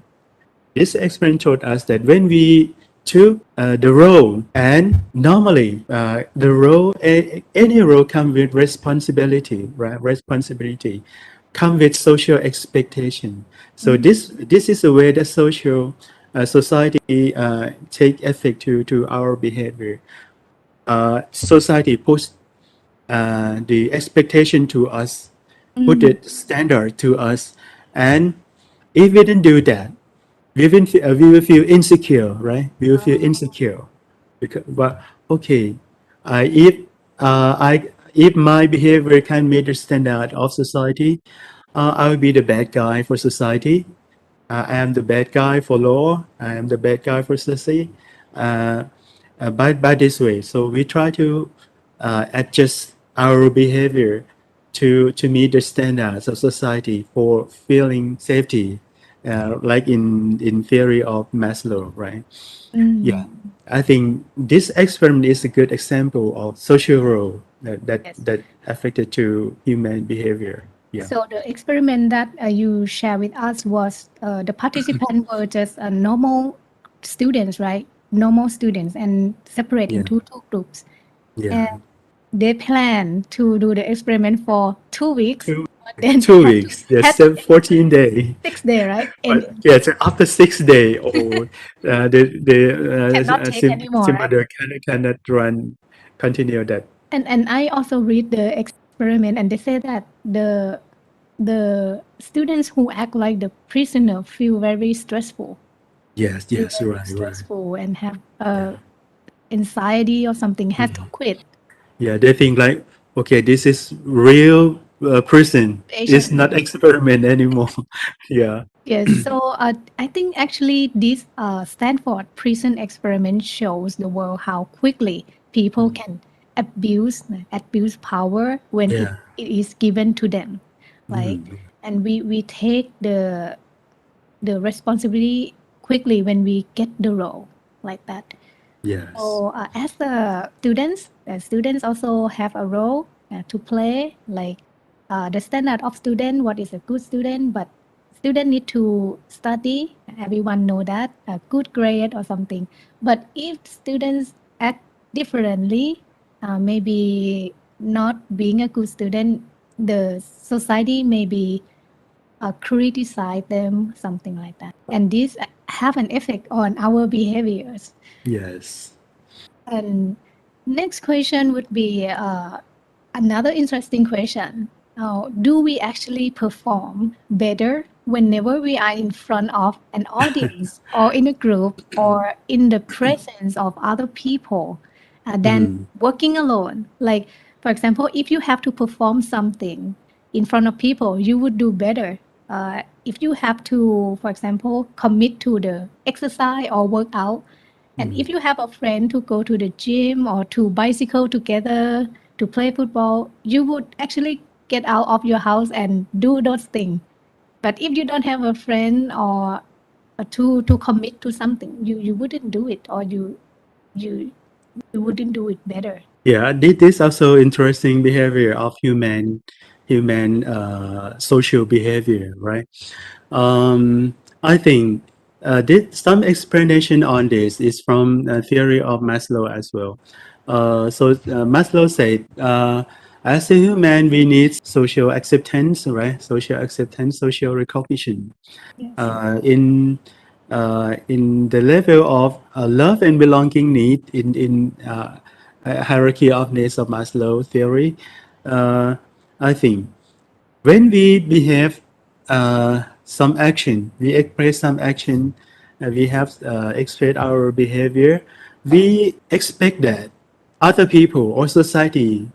showed us that when we took the role, and normally the role, any role comes with responsibility, right? Responsibility come with social expectation. So this is the way that social society take effect to our behavior. Society puts the expectation to us, put it standard to us, and if we didn't do that, we will feel insecure, right? We will feel insecure because, but okay, if if my behavior can meet the standard of society, I will be the bad guy for society. I am the bad guy for law. I am the bad guy for society. Uh, by this way, so we try to adjust our behavior to meet the standards of society for feeling safety, like in theory of Maslow, right? Yeah, I think this experiment is a good example of social role that affected to human behavior. Yeah. So the experiment that you share with us was the participants were just normal students, right? Normal students and separate Yeah. into two groups. Yeah. And they plan to do the experiment for 2 weeks. Two, But then 2 weeks. had Yes, 14 days. 6 days, right? And But yes, after 6 days, or the cannot take anymore, right? Simbader cannot continue that. And I also read the experiment, and they say that the students who act like the prisoner feel very stressful. Yes, Feel yes, very right, right. stressful and have anxiety or something. Had to quit. Yeah, they think like, okay, this is real person. It's Patient. not experiment anymore. Yeah. Yes. So I think actually this Stanford prison experiment shows the world how quickly people can abuse power when Yeah. it is given to them. Like, and we take the responsibility quickly when we get the role like that. Yes. So as the students also have a role to play. Like the standard of student, what is a good student, but student need to study. Everyone know that a good grade or something. But if students act differently, maybe not being a good student, the society maybe criticize them, something like that. And this have an effect on our behaviors. Yes. And next question would be another interesting question. Do we actually perform better whenever we are in front of an audience or in a group or in the presence of other people than Mm. working alone? Like, for example, if you have to perform something in front of people, you would do better. If you have to, for example, commit to the exercise or workout, and Mm. if you have a friend to go to the gym or to bicycle together to play football, you would actually get out of your house and do those things. But if you don't have a friend or to commit to something, you wouldn't do it, or you you wouldn't do it better. Yeah, this also interesting behavior of human social behavior, right? I think some explanation on this is from theory of Maslow as well. Maslow said, as a human, we need social acceptance, right? Social acceptance, social recognition. Yes. In the level of love and belonging need in hierarchy of needs of Maslow theory, uh, I think when we behave some action, we express some action, we have expressed our behavior, we expect that other people or society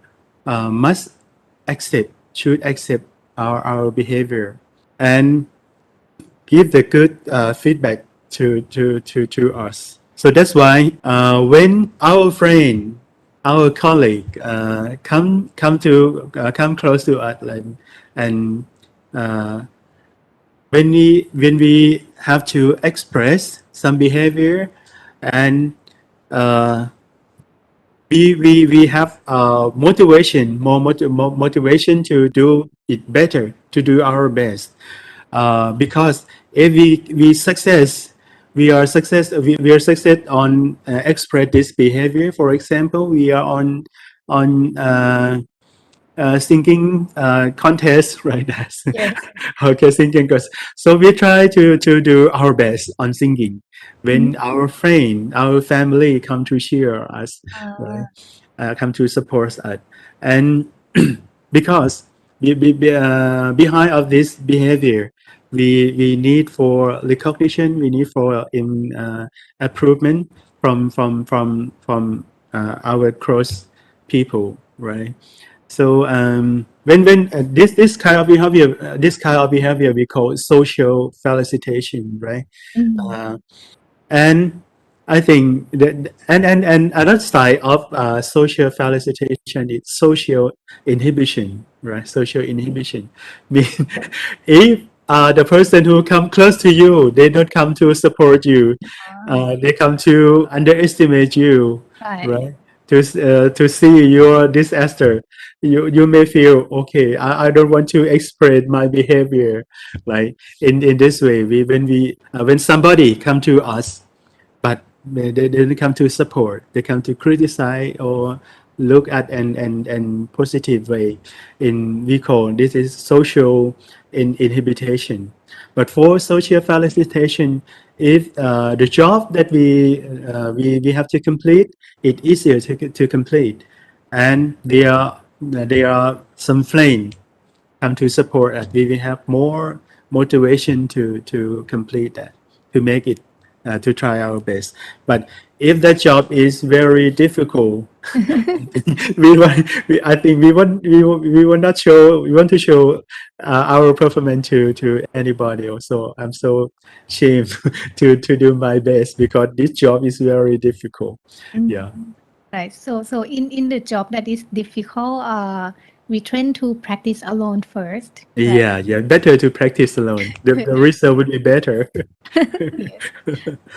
must should accept our behavior and give the good feedback to us. So that's why when our friend, our colleague come close to us and uh, when we have to express some behavior and uh, we have more motivation to do it better, to do our best. Because if we success, we are success on express this behavior. For example, we are on singing contest, right? Yes. Okay, singing contest. So we try to do our best on singing. Mhm. When our friend, our family come to cheer us, right? Uh, Come to support us, and because behind of this behavior, we need for recognition, we need for improvement from our close people, right? So when this kind of behavior we call social felicitation, right? mm, Uh, and I think that and another side of social felicitation is social inhibition, right? Social inhibition. Mean if the person who come close to you, they don't come to support you, they come to underestimate you, right. right? To see your disaster, you may feel okay. I don't want to express my behavior, like in this way. When somebody come to us but they didn't come to support. They come to criticize or look at and positive way. In we call this is social inhibition. But for social facilitation, if the job that we have to complete, it's easier to complete, and there are some flame come to support us. We will have more motivation to complete that, to make it, to try our best. But if that job is very difficult, I think we want not show, we want to show our performance to anybody. Also, I'm so ashamed to do my best because this job is very difficult. Yeah. Right. So in the job that is difficult, we tend to practice alone first, right? Yeah, better to practice alone. The result would be better. Yes.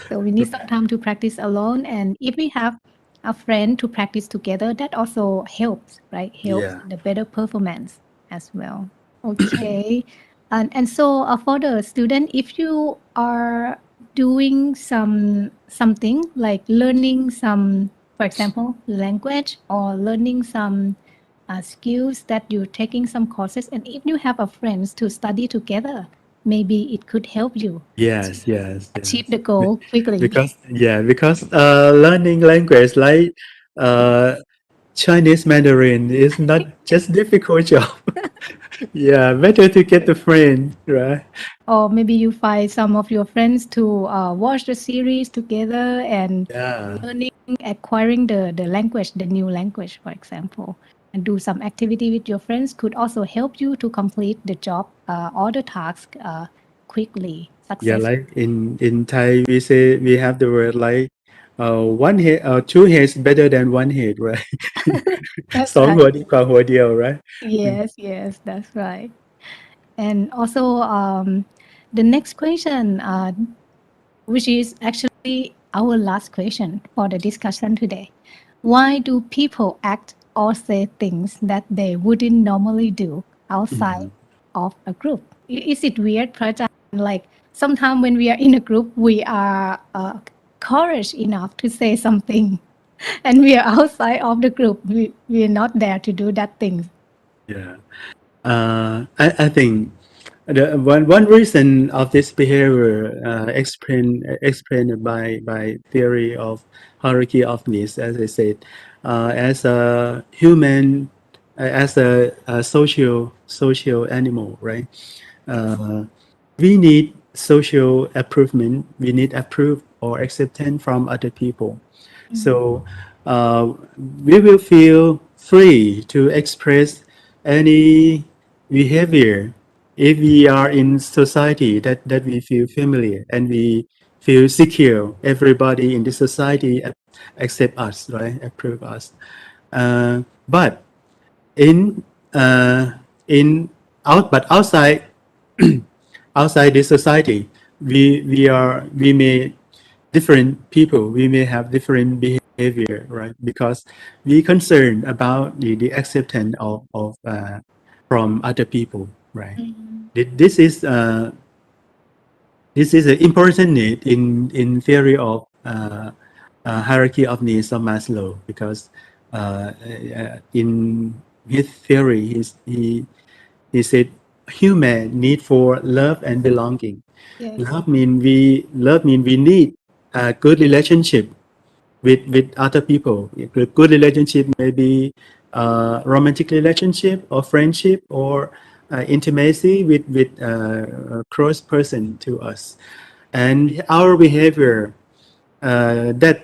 So we need some time to practice alone, and if we have a friend to practice together, that also helps, right? Helps Yeah. the better performance. as well. Okay. And so for the student, if you are doing something like learning some, for example, language or learning some skills that you're taking some courses, and if you have a friends to study together, maybe it could help you Yes, yes, achieve yes. the goal quickly. Because learning language like uh, Chinese Mandarin is not just difficult job. Yeah, better to get a friend, right? Or maybe you find some of your friends to watch the series together and Yeah, learning, acquiring the language, the new language, for example, and do some activity with your friends could also help you to complete the job or the task quickly, yeah. successfully. Like in Thai, we say we have the word like one head, two heads better than one head, right? That's สอง right. หัวดีกว่าหัวเดียว right? Yes, yes, that's right. And also, the next question, which is actually our last question for the discussion today. Why do people act or say things that they wouldn't normally do outside Mhm. of a group? Is it weird, Prajan? Like sometimes when we are in a group, we are courage enough to say something, and we are outside of the group. We are not there to do that thing. Yeah. I think the one reason of this behavior explained by theory of hierarchy of needs, as I said, as a human, as a social animal, right? Uh, we need social approval. We need approve or acceptance from other people. So uh, we will feel free to express any behavior if we are in society that we feel familiar and we feel secure. Everybody in the society accept us, right? Approve us. But in in outside outside this society, we may different people, we may have different behavior, right? Because we concerned about the acceptance of from other people, right? This is this is an important need in theory of hierarchy of needs of Maslow, because in his theory he said human need for love and belonging. Yes. Love mean we need a good relationship with other people. A good relationship may be romantic relationship or friendship or intimacy with a close person to us, and our behavior that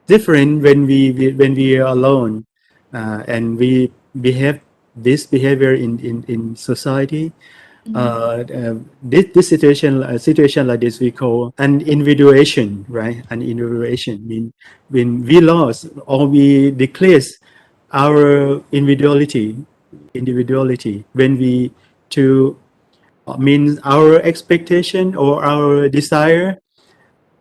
different when we are alone, and we behave this behavior in society. This situation like this we call an individuation, right? An individuation mean when we lost or we decrease our individuality when we to means our expectation or our desire,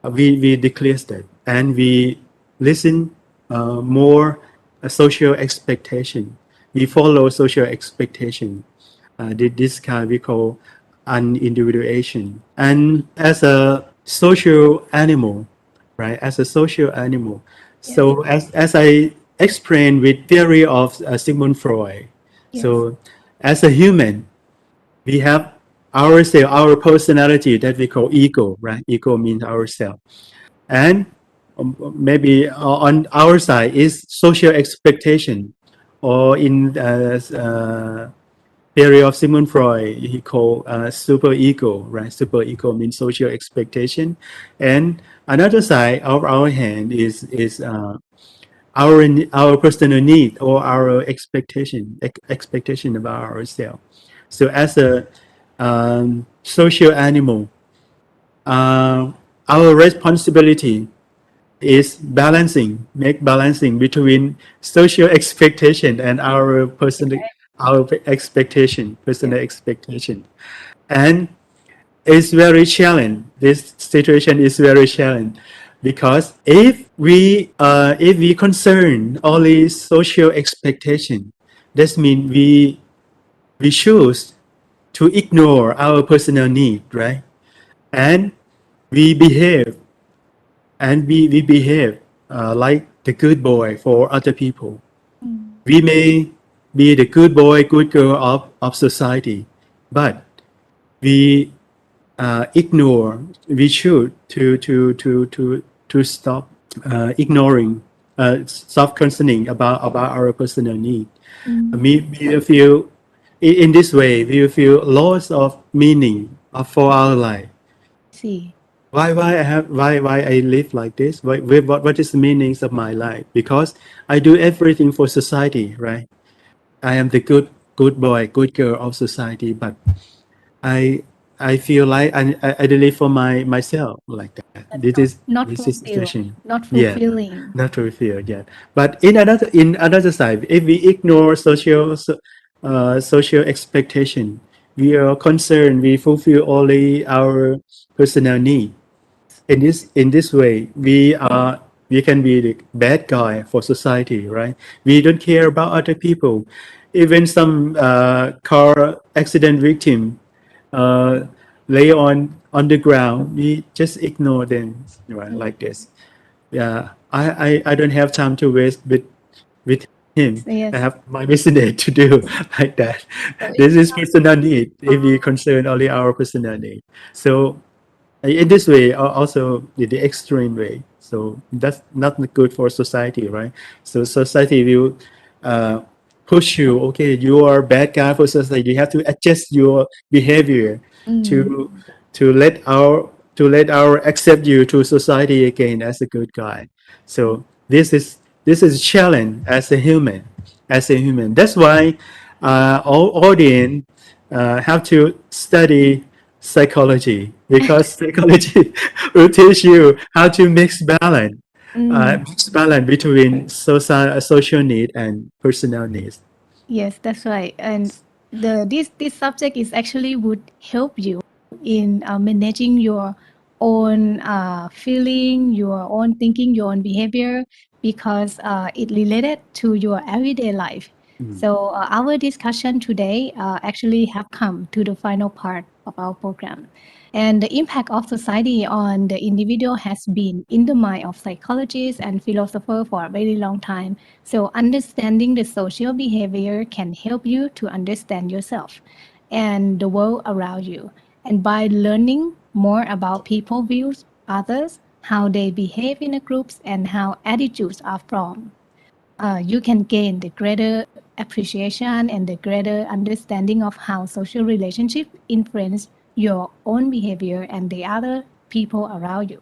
we declare that and we listen more social expectation. We follow social expectation. This kind we call unindividuation. And as a social animal, right? As a social animal. Yes. So as I explained with theory of Sigmund Freud. Yes. So as a human, we have ourself, our personality that we call ego, right? Ego means ourself. And maybe on our side is social expectation, or in theory of Sigmund Freud, he called super ego, right? Super ego means social expectation. And another side of our hand is our personal need or our expectation about ourselves. So as a social animal, uh, our responsibility is make balancing between social expectation and our personal personal expectation. And it's very challenging. This situation is very challenging because if we concern only social expectation, that means we we choose to ignore our personal need, right? And we behave we behave like the good boy for other people. We may be the good boy, good girl of society, but we ignore. We should to stop ignoring, stop concerning about our personal need. We will feel in this way. We will feel loss of meaning for our life. See. Why I live like this? What is the meanings of my life? Because I do everything for society, right? I am the good boy, good girl of society, but I I feel like I live for myself like that. Not This is fulfilled, situation. not Yeah, fulfilling. not to feel yet. But in another side, if we ignore social expectation, we are concerned. We fulfill only our personal need. In this way we can be the bad guy for society, right? We don't care about other people. Even some car accident victim uh, lay on the ground, we just ignore them, right? Like this. Yeah, I don't have time to waste with him. I Yes. have my business to do like that. So This is personal need if we concern only our personal need. So in this way also the extreme way, so that's not good for society, right? So society will uh, push you, okay, you are a bad guy for society, you have to adjust your behavior to let our accept you to society again as a good guy. So this is a challenge as a human. That's why all audience have to study psychology, because psychology will teach you how to mix balance between social need and personal needs. Yes, that's right. And this subject is actually would help you in managing your own feeling, your own thinking, your own behavior, because it related to your everyday life. So our discussion today actually have come to the final part of our program. And the impact of society on the individual has been in the mind of psychologists and philosophers for a very long time. So understanding the social behavior can help you to understand yourself and the world around you. And by learning more about people views others, how they behave in the groups, and how attitudes are formed, you can gain the greater appreciation and the greater understanding of how social relationships influence your own behavior and the other people around you.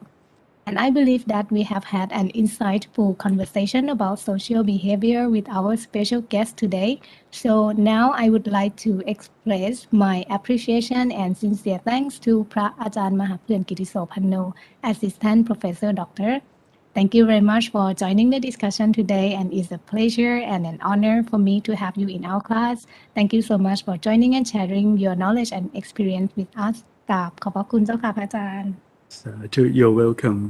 And I believe that we have had an insightful conversation about social behavior with our special guest today. So now I would like to express my appreciation and sincere thanks to พระอาจารย์มหาเพื่อนกิติโสพันโน Assistant Professor Doctor. Thank you very much for joining the discussion today, and it's a pleasure and an honor for me to have you in our class. Thank you so much for joining and sharing your knowledge and experience with us. กราบขอบพระคุณเจ้าค่ะพระอาจารย์ So you're welcome.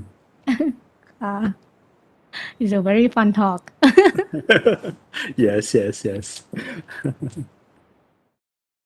It's a very fun talk. Yes.